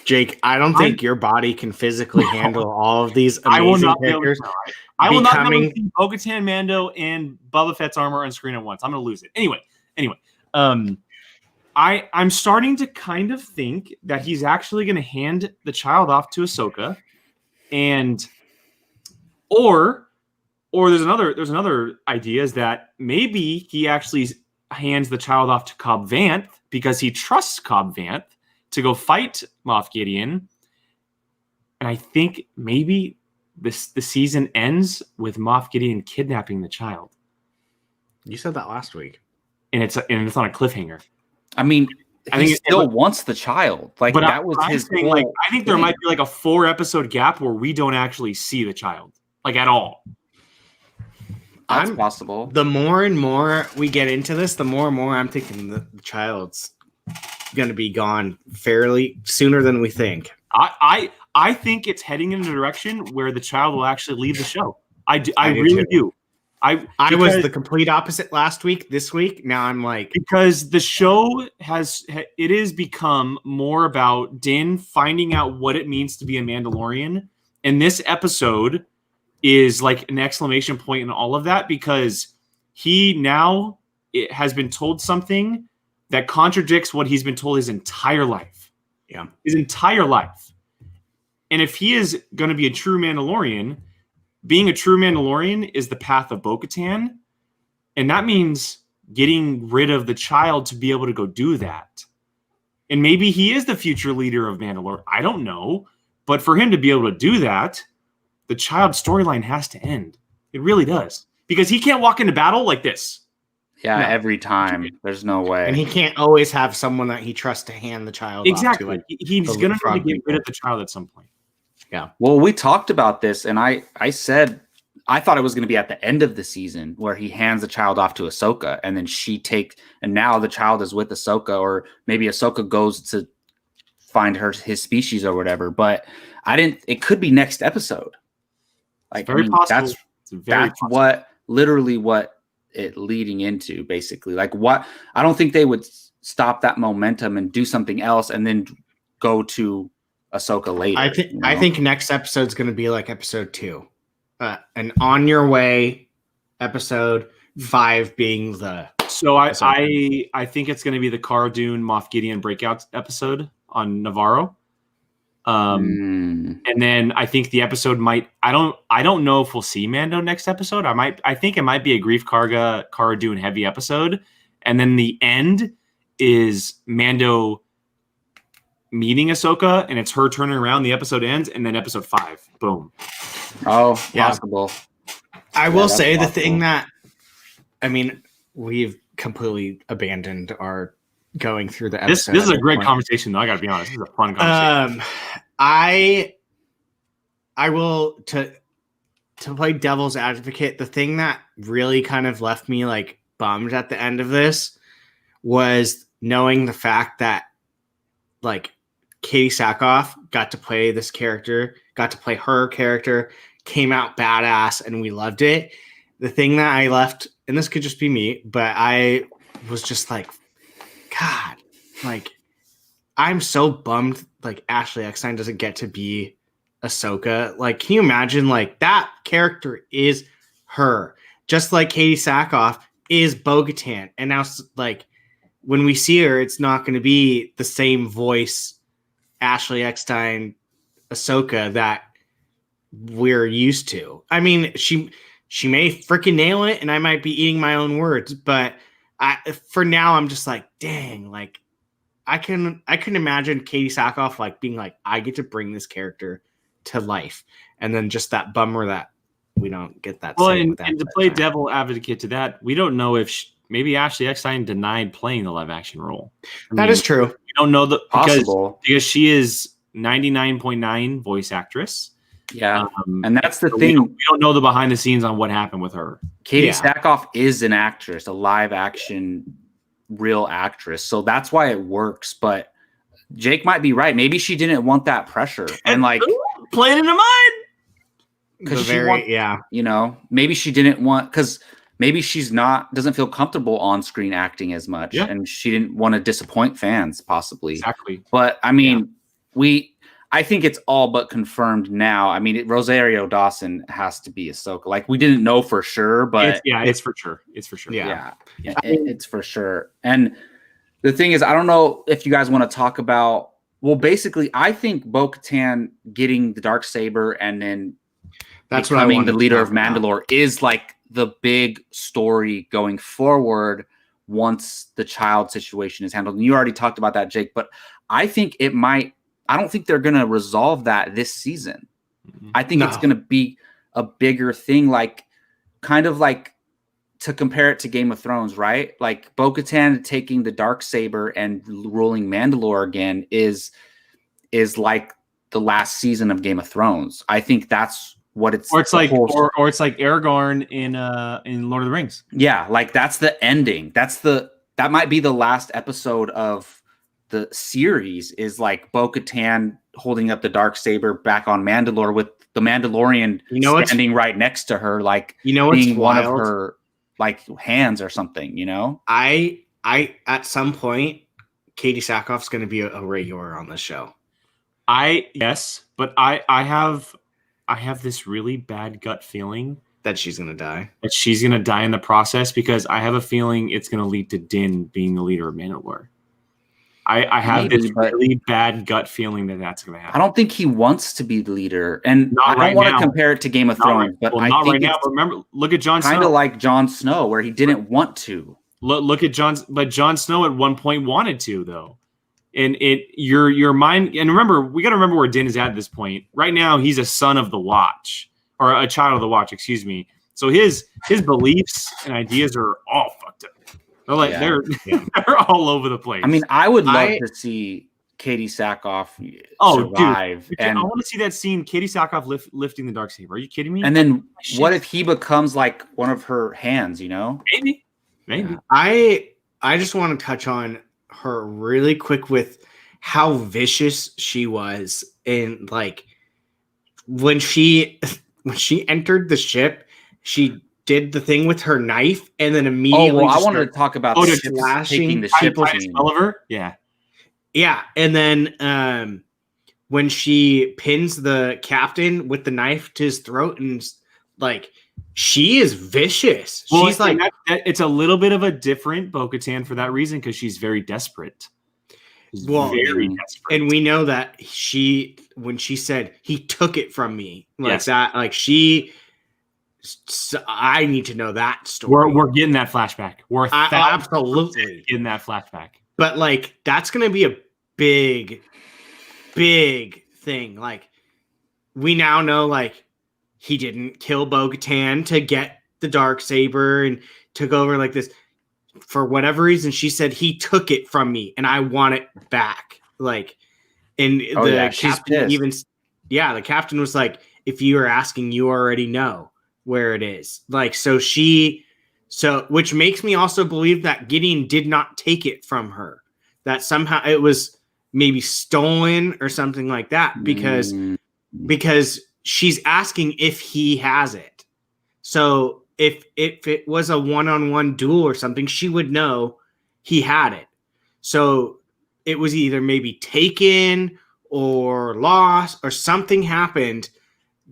Jake, I don't think your body can physically handle all of these amazing characters. I will not be able to see Bo-Katan, Mando, and Boba Fett's armor on screen at once. I'm going to lose it. Anyway. I'm starting to kind of think that he's actually going to hand the child off to Ahsoka, or there's another idea is that maybe he actually hands the child off to Cobb Vanth because he trusts Cobb Vanth to go fight Moff Gideon, and I think maybe the season ends with Moff Gideon kidnapping the child. You said that last week, and it's on a cliffhanger. I mean, he still wants the child. Like, but that was his goal. Like, I think there might be like a 4-episode gap where we don't actually see the child, like, at all. That's possible. The more and more we get into this, the more and more I'm thinking the child's going to be gone fairly sooner than we think. I think it's heading in a direction where the child will actually leave the show. I really do. I was the complete opposite last week. This week, now I'm like, because the show has become more about Din finding out what it means to be a Mandalorian, and this episode is like an exclamation point in all of that, because he now has been told something that contradicts what he's been told his entire life. Yeah, his entire life. And if he is going to be a true Mandalorian, being a true Mandalorian is the path of Bo-Katan. And that means getting rid of the child to be able to go do that. And maybe he is the future leader of Mandalore. I don't know. But for him to be able to do that, the child storyline has to end. It really does. Because he can't walk into battle like this. Yeah, every time. There's no way. And he can't always have someone that he trusts to hand the child off to. Like, he's going to need to get rid of the child at some point. Yeah. Well, we talked about this, and I said I thought it was going to be at the end of the season where he hands the child off to Ahsoka, and then and now the child is with Ahsoka, or maybe Ahsoka goes to find his species or whatever. But it could be next episode. Like, it's very possible. That's what it leading into, basically. Like, what I don't think they would stop that momentum and do something else and then go to Ahsoka later. I think next episode's going to be like episode 2, an on your way episode, 5 being the. So I think it's going to be the Cara Dune Moff Gideon breakout episode on Navarro. And then I think the episode might. I don't know if we'll see Mando next episode. I think it might be a Grief Karga Cara Dune heavy episode, and then the end is Mando meeting Ahsoka, and it's her turning around. The episode ends, and then episode 5, boom. Oh, possible. I will say possible. The thing that, I mean, we've completely abandoned our going through the episode. This is a great conversation, though. I got to be honest. This is a fun conversation. I will to play devil's advocate. The thing that really kind of left me like bummed at the end of this was knowing the fact that like Katie Sackhoff got to play this character, got to play her character, came out badass, and we loved it. The thing that I left, and this could just be me, but I was just like, God, like, I'm so bummed like Ashley Eckstein doesn't get to be Ahsoka. Like, can you imagine, like, that character is her, just like Katie Sackhoff is Bo-Katan. And now, like, when we see her, it's not going to be the same voice, Ashley Eckstein, Ahsoka, that we're used to. I mean, she may freaking nail it, and I might be eating my own words, but for now, I'm just like, dang, like, I can imagine Katie Sackhoff like being like, I get to bring this character to life, and then just that bummer that we don't get that. Well, and to play devil advocate to that, we don't know if maybe Ashley Eckstein denied playing the live action role. That is true. We don't know because she is 99.9 voice actress. Yeah, and that's the thing. We don't know the behind the scenes on what happened with her. Katie Sackhoff is an actress, a live action real actress, so that's why it works. But Jake might be right. Maybe she didn't want that pressure, and like playing in her mind because you know, maybe she didn't want, because maybe she's doesn't feel comfortable on screen acting as much, and she didn't want to disappoint fans, possibly. Exactly. But I mean, I think it's all but confirmed now. I mean, Rosario Dawson has to be Ahsoka. Like, we didn't know for sure, but it's for sure. It's for sure. Yeah, it's for sure. And the thing is, I don't know if you guys want to talk about. Well, basically, I think Bo-Katan getting the Darksaber and then becoming the leader of Mandalore is like the big story going forward once the child situation is handled. And you already talked about that, Jake, but I think it might. I don't think they're going to resolve that this season. I think it's going to be a bigger thing, like kind of like to compare it to Game of Thrones, right? Like Bo-Katan taking the Darksaber and ruling Mandalore again is like the last season of Game of Thrones. I think that's what it's. Or it's like Aragorn in Lord of the Rings. Yeah, like that's the ending. That might be the last episode of the series, is like Bo-Katan holding up the Darksaber back on Mandalore with the Mandalorian You know what's- standing right next to her, like You know what's being one of wild? her like hands or something, you know? I at some point, Katie Sackhoff's going to be a regular on this show. Yes, but I have this really bad gut feeling That she's going to die. that she's going to die in the process, because I have a feeling it's going to lead to Din being the leader of Mandalore. I have Maybe, this but- really bad gut feeling that that's going to I happen. don't think he wants to be the leader. And Not I don't right want to now. compare it to Game of Thrones, but I not think right now. it's But remember, look at Jon kind Snow. of like Jon Snow, where he didn't want to. Look at but Jon Snow at one point wanted to, though. And your mind, and remember, we got to remember where Din is at this point. Right now, he's a son of the Watch, or a child of the Watch, excuse me. So his beliefs and ideas are all fucked up. They're like they're all over the place. I mean, I would love to see Katie Sackhoff survive. Dude, and I want to see that scene, Katie Sackhoff lifting the darksaber. Are you kidding me? and then what if he becomes like one of her hands, you know? maybe. Yeah. I just want to touch on her really quick with how vicious she was in, like, when she entered the ship, she did the thing with her knife and then Oh, immediately well, I just wanted to started- talk about Oh, the just ship slashing taking the people. ship scene. Oliver? Yeah. Yeah, and then when she pins the captain with the knife to his throat, and like, she is vicious. Well, She's like, it's a little bit of a different Bo-Katan for that reason, because she's very desperate. She's Well, very desperate. and we know that when she said he took it from me, like Yes. that, like I need to know that story. We're getting that flashback. We're Absolutely getting that flashback. But like, that's gonna be a big thing. Like, we now know, like, he didn't kill Bo-Katan to get the Darksaber and took over like this. For whatever reason, she said he took it from me and I want it back. Like, and the she's captain pissed. the captain was like, if you are asking, you already know where it is. Like, which makes me also believe that Gideon did not take it from her, that somehow it was maybe stolen or something like that, because she's asking if he has it. So if it was a one-on-one duel or something, she would know he had it. So it was either maybe taken or lost, or something happened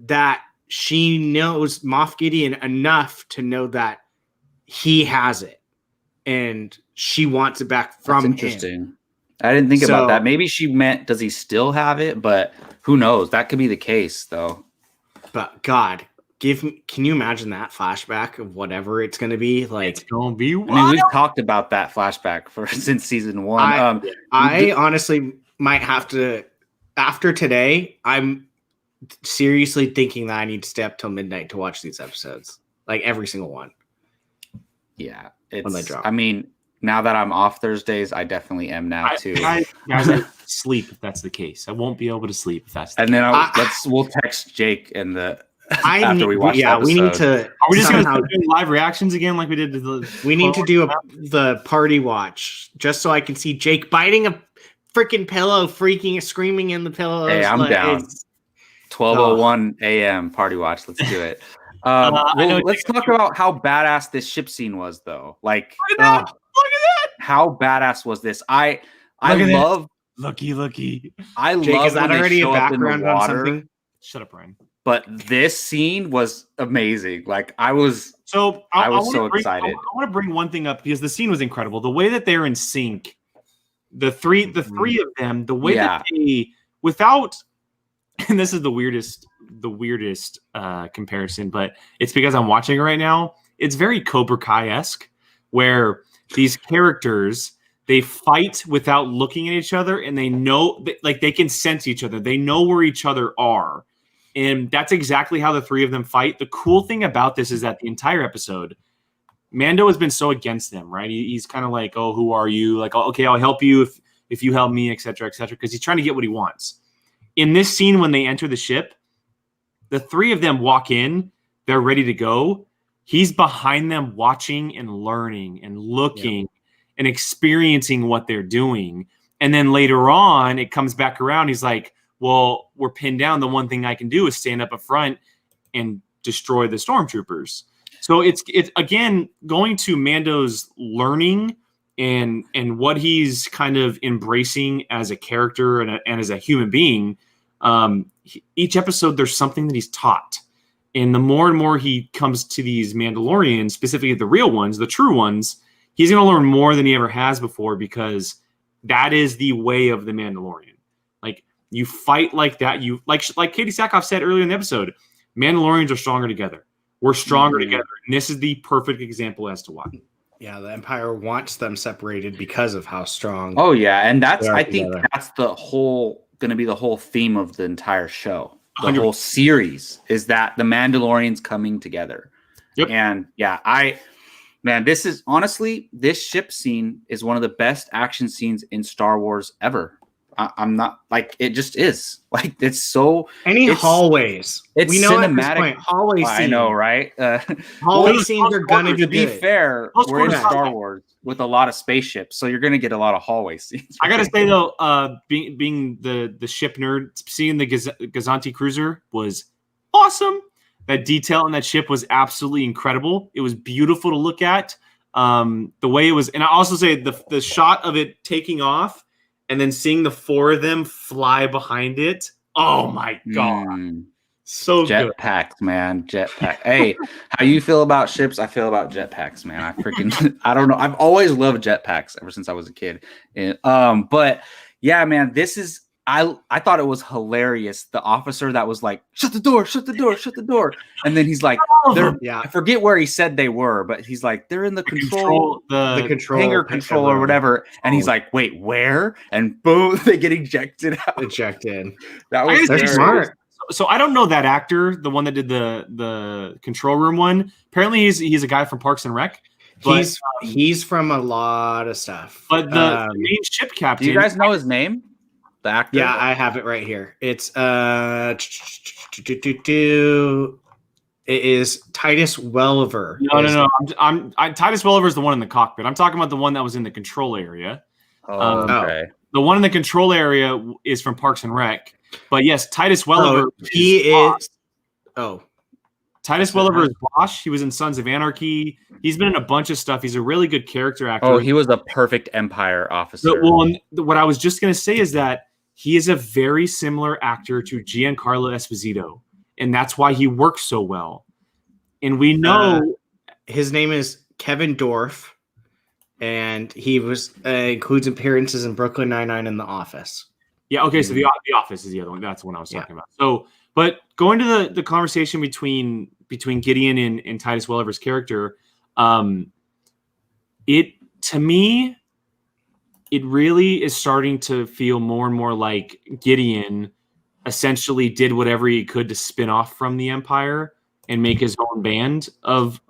that she knows Moff Gideon enough to know that he has it and she wants it back from That's interesting. I didn't think about that. Maybe she meant, does he still have it? But who knows? That could be the case, though. But God, can you imagine that flashback of whatever it's going to be? Like, It's gonna be. I mean, we've talked about that flashback since season 1. I honestly might have to, after today, I'm seriously thinking that I need to stay up till midnight to watch these episodes, like every single one. Yeah, when they drop. I mean, now that I'm off Thursdays, I definitely am now too. Guys, I sleep if that's the case. I won't be able to sleep if that's the And then case. we'll text Jake and after we watch. Yeah, the we need episode. to. Are we just somehow- gonna do live reactions again like we did to the? We need to do the party watch just so I can see Jake biting a freaking pillow, screaming in the pillow. Hey, I'm down. 12:01 a.m. party watch. Let's do it. Let's talk about how badass this ship scene was, though. Like, Look at that! how badass was this? I Look at love. Looky. I Jake, love is that when they already a show up in the background on water. something? Shut up, Ryan. But this scene was amazing. Like, I was So I was wanna so bring- excited. I want to bring one thing up because the scene was incredible. The way that they're in sync, the three of them, the way that they without, and this is the weirdest comparison, but it's because I'm watching it right now. It's very Cobra Kai-esque, where these characters, they fight without looking at each other, and they know, like, they can sense each other. They know where each other are. And that's exactly how the three of them fight. The cool thing about this is that the entire episode, Mando has been so against them, right? He's kind of like, oh, who are you? Like, okay, I'll help you if you help me, et cetera, because he's trying to get what he wants. In this scene, when they enter the ship, the three of them walk in, they're ready to go. He's behind them watching and learning and looking and experiencing what they're doing. And then later on, it comes back around. He's like, well, we're pinned down. The one thing I can do is stand up front and destroy the stormtroopers. So it's again going to Mando's learning and what he's kind of embracing as a character and as a human being. Each episode, there's something that he's taught. And the more and more he comes to these Mandalorians, specifically the real ones, the true ones, he's going to learn more than he ever has before, because that is the way of the Mandalorian. Like, you fight like that. You like Katie Sackhoff said earlier in the episode, Mandalorians are stronger together. We're stronger together. And this is the perfect example as to why. Yeah, the Empire wants them separated because of how strong. Oh yeah, and that's I together. think that's the whole going to be the whole theme of the entire show. The 100%. whole series is that the Mandalorians coming together. Yep. And yeah, this is honestly, this ship scene is one of the best action scenes in Star Wars ever. I'm not like, it just is like, it's so hallways. It's we know cinematic. at this point, hallway I scene. know, right? Hallway scenes are gonna to be be good. fair, Most we're in quarters- Star Wars with a lot of spaceships, so you're going to get a lot of hallway scenes. I gotta say though, being the ship nerd, seeing the Gazanti cruiser was awesome. That detail on that ship was absolutely incredible. It was beautiful to look at. The way it was, and I also say the shot of it taking off and then seeing the four of them fly behind it. Oh my god, so good. Jetpacks, man. Jetpack. Hey, how you feel about ships? I feel about jetpacks, man. I don't know. I've always loved jetpacks ever since I was a kid. And, but yeah, man, I thought it was hilarious. The officer that was like, shut the door, shut the door, shut the door. And then he's like, I forget where he said they were, but he's like, they're in the control, the control hangar control or whatever. And he's like, wait, where? And boom, they get ejected out. Ejected. That was They're smart. So I don't know that actor, the one that did the control room one. Apparently he's a guy from Parks and Rec. But, he's from a lot of stuff. But the main ship captain. Do you guys know his name? The actor? Yeah, I have it right here. It's it is Titus Welliver. No. Titus Welliver is the one in the cockpit. I'm talking about the one that was in the control area. Okay. The one in the control area is from Parks and Rec. But yes, Titus Welliver. Titus Welliver is Bosch. He was in Sons of Anarchy. He's been in a bunch of stuff. He's a really good character actor. Oh, he was a perfect Empire officer. What I was just going to say is that he is a very similar actor to Giancarlo Esposito, and that's why he works so well. And we know his name is Kevin Dorff, and he includes appearances in Brooklyn Nine-Nine and The Office. Yeah, okay, so the Office is the other one. That's the one I was talking about. So, but going to the conversation between Gideon and Titus Welliver's character, it really is starting to feel more and more like Gideon essentially did whatever he could to spin off from the Empire and make his own band of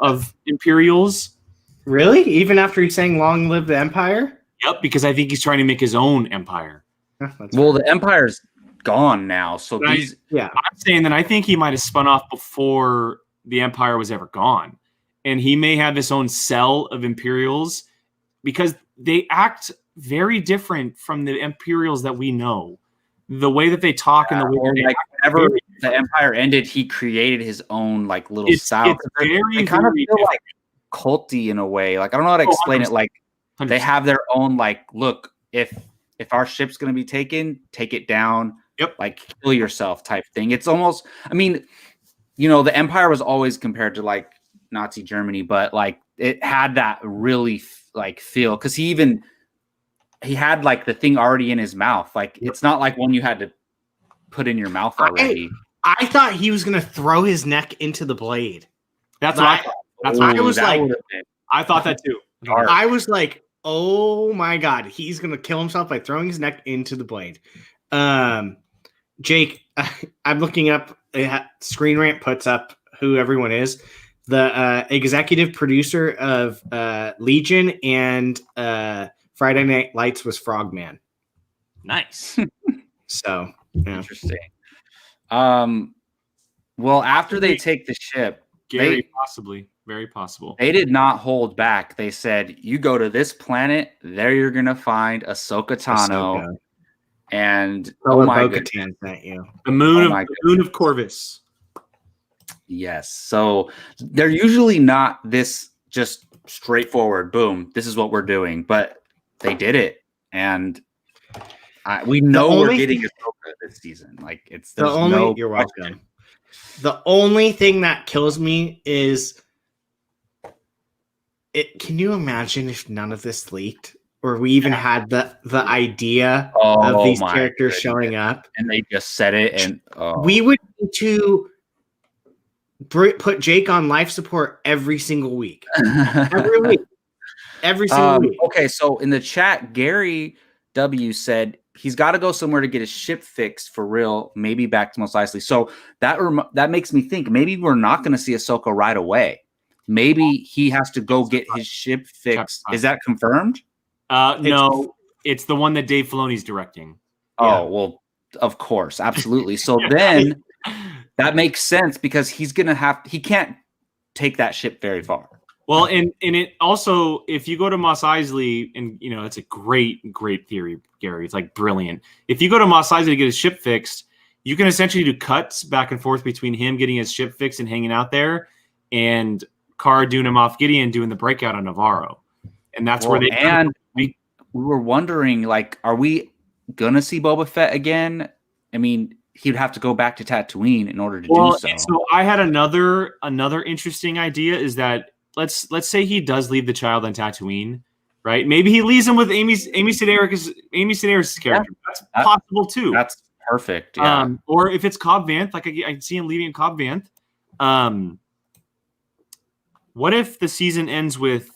Imperials. Really? Even after he's saying "Long live the Empire"? Yep, because I think he's trying to make his own empire. The Empire's gone now, so I'm saying that I think he might have spun off before the Empire was ever gone, and he may have his own cell of Imperials because they act very different from the Imperials that we know. The way that they talk and the way they act, whenever the Empire ended, he created his own little style. They kind of feel like culty in a way. Like I don't know how to explain it. Like 100%. They have their own look, if our ship's going to be taken, take it down. Yep. Kill yourself type thing. It's almost, the Empire was always compared to Nazi Germany, but it had that really feel because he had the thing already in his mouth. It's not like one you had to put in your mouth already. I thought he was going to throw his neck into the blade. That's what I thought. That's what I was I thought that too. Dark. I was like, oh my God, he's going to kill himself by throwing his neck into the blade. Jake, I'm looking up, Screen Rant puts up who everyone is. The executive producer of Legion and Friday Night Lights was Frogman. Nice. So, yeah. Interesting. Well, after they take the ship, very possible. They did not hold back. They said, "You go to this planet. There, you're gonna find Ahsoka Tano, And Oh, oh my Bo-Katan goodness. sent you. The moon Oh of my the moon of Corvus. Yes. So they're usually not this just straightforward, boom, this is what we're doing. But they did it. And we know we're getting Ahsoka this season. Like You're welcome. The only thing that kills me is can you imagine if none of this leaked? Or we even had the idea of these characters showing up. And they just said it, and we would need to put Jake on life support every single week. Every week. Every single week. Okay, so in the chat, Gary W said he's got to go somewhere to get his ship fixed for real, maybe back to Mos Eisley. So that makes me think maybe we're not going to see Ahsoka right away. Maybe he has to go get his ship fixed. Is that confirmed? No, it's the one that Dave Filoni's directing. Oh, well, of course. Absolutely. So then that makes sense because he can't take that ship very far. Well, and it also, if you go to Mos Eisley, and it's a great theory, Gary. It's like brilliant. If you go to Mos Eisley to get his ship fixed, you can essentially do cuts back and forth between him getting his ship fixed and hanging out there, and Cara Dune and Moff Gideon doing the breakout on Navarro. And that's where we were wondering, like, are we gonna see Boba Fett again? I mean, he'd have to go back to Tatooine in order to do so. So I had another interesting idea is that let's say he does leave the child on Tatooine, right? Maybe he leaves him with Amy Sedaris' character. That's possible too. That's perfect. Yeah. Or if it's Cobb Vanth, like I can see him leaving Cobb Vanth. What if the season ends with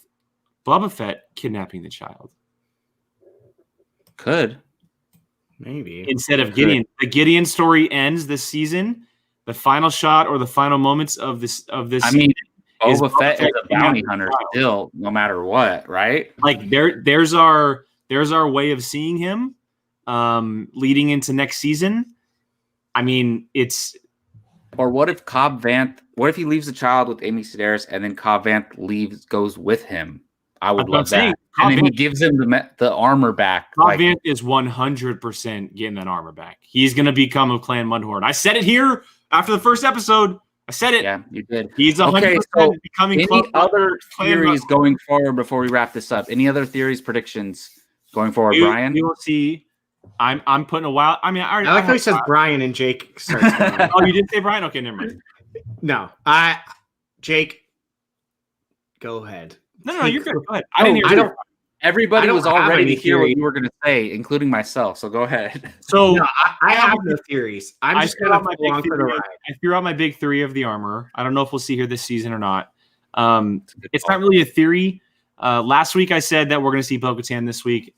Boba Fett kidnapping the child? Could. Maybe. Instead of Gideon. The Gideon story ends this season. The final shot or the final moments of this I mean, Boba Fett is a bounty hunter still, no matter what, right? Like there's our way of seeing him leading into next season. I mean, or what if what if he leaves the child with Amy Sedaris and then Cobb Vanth goes with him? I would love that. And then he gives him the armor back. Cobb Vanth is 100% getting that armor back. He's going to become a Clan Mudhorn. I said it here after the first episode. I said it. Yeah, you did. He's 100% becoming. Any other theories going forward before we wrap this up? Any other theories, predictions going forward, Brian? You will see. I'm putting a wild. I mean, I like how he says Brian and Jake. Oh, you did say Brian? Okay, never mind. No, Jake, go ahead. No, you're good. Go ahead. I didn't hear. Everybody was all ready to hear what you were going to say, including myself. So go ahead. So no, I have no theories. I'm just going to go along for the ride. I threw out my big three of the armor. I don't know if we'll see here this season or not. It's not really a theory. Last week I said that we're going to see Bo-Katan this week.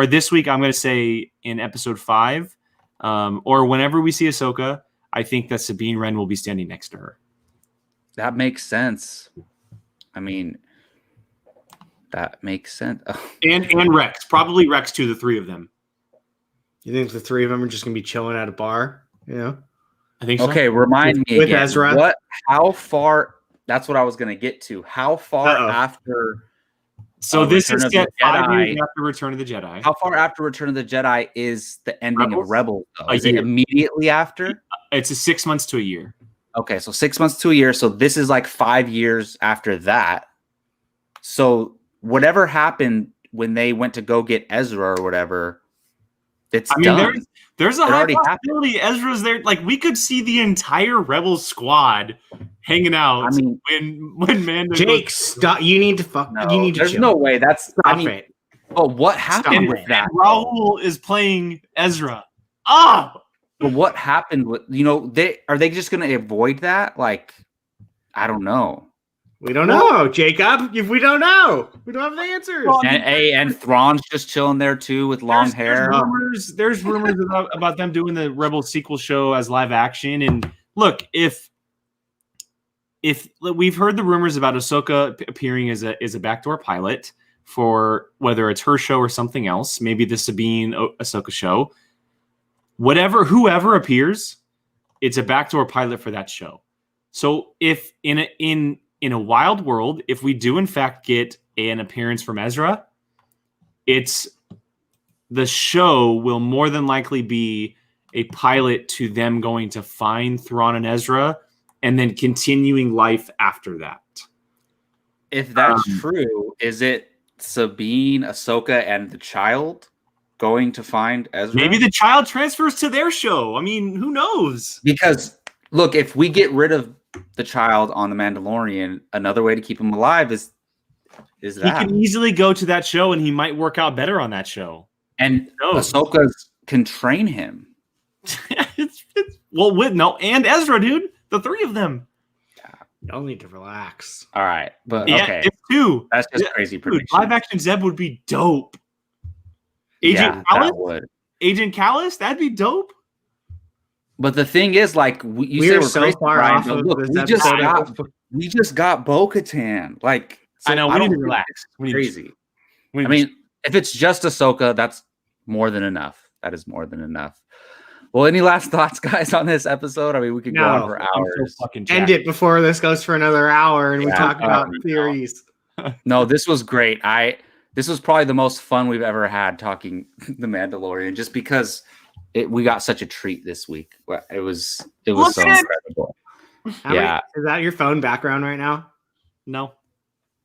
This week, I'm going to say in episode 5, or whenever we see Ahsoka, I think that Sabine Wren will be standing next to her. That makes sense. I mean, that makes sense. And Rex. Probably Rex too, the three of them. You think the three of them are just going to be chilling at a bar? I think so. Okay, remind me with again. Ezra? How far? That's what I was going to get to. How far after? So this is set 5 years after Return of the Jedi. How far after Return of the Jedi is the ending of Rebels? Is it year. Immediately after? It's 6 months to a year. Okay, so 6 months to a year. So this is like 5 years after that. So whatever happened when they went to go get Ezra or whatever, done. There's a high possibility Ezra's there. Like we could see the entire Rebel squad hanging out. When Mando. Jake, stop! You need to fuck. No, you need to. There's chill. no way. Stop it. Oh, what happened with that? Raul is playing Ezra. Ah. But what happened with are they just going to avoid that? Like, I don't know. We don't know, Jacob. If we don't know, we don't have the answers. And Thrawn's just chilling there too with long hair. There's rumors about them doing the Rebel sequel show as live action. And look, if we've heard the rumors about Ahsoka appearing as a backdoor pilot for whether it's her show or something else, maybe the Sabine Ahsoka show. Whoever appears, it's a backdoor pilot for that show. So if in a wild world, if we do in fact get an appearance from Ezra, it's the show will more than likely be a pilot to them going to find Thrawn and Ezra and then continuing life after that. If that's true, is it Sabine, Ahsoka, and the child going to find Ezra? Maybe the child transfers to their show. I mean, who knows? Because look, if we get rid of the child on the Mandalorian, another way to keep him alive is that he can easily go to that show, and he might work out better on that show. And Ahsoka can train him. And Ezra, dude, the three of them. Y'all need to relax. All right, but Yeah, okay, it's two. that's just crazy prediction. Live action Zeb would be dope. Yeah, that would. Agent Callus, that'd be dope. But the thing is, like, you We say are we're so crazy, far Brian, off but of look, this we just got Bo-Katan. Like, so I know. We don't need to think relax. it's crazy. I mean, if it's just Ahsoka, that's more than enough. That is more than enough. Well, any last thoughts, guys, on this episode? I mean, we could go on for hours. End it before this goes for another hour and we talk about theories. No, this was great. This was probably the most fun we've ever had talking The Mandalorian, just because we got such a treat this week. It was so incredible. Is that your phone background right now? No.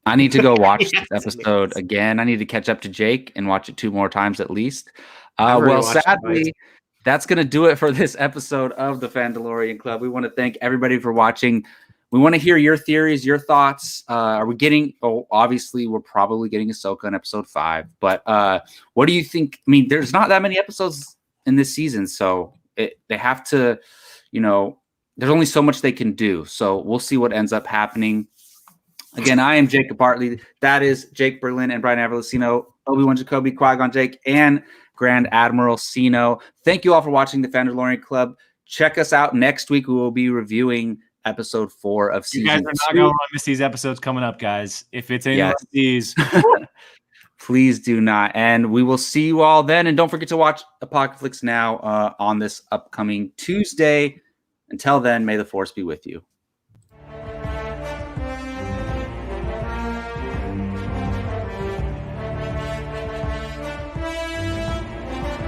I need to go watch this episode again. I need to catch up to Jake and watch it 2 more times at least. Well, sadly, that's going to do it for this episode of the Fandalorian Club. We want to thank everybody for watching. We want to hear your theories, your thoughts. Are we getting? Oh, obviously, we're probably getting Ahsoka in episode 5. But what do you think? I mean, there's not that many episodes in this season, so they have to. There's only so much they can do. So we'll see what ends up happening. Again, I am Jacob Bartley. That is Jake Berlin and Brian Avalosino, Obi-Wan Jacoby, Qui-Gon Jake, and Grand Admiral Sino. Thank you all for watching the Fandalorian Club. Check us out next week. We will be reviewing episode 4 of season 2. You guys are not going to miss these episodes coming up, guys. If it's any of these, please do not. And we will see you all then. And don't forget to watch Apocaflix now on this upcoming Tuesday. Until then, may the Force be with you.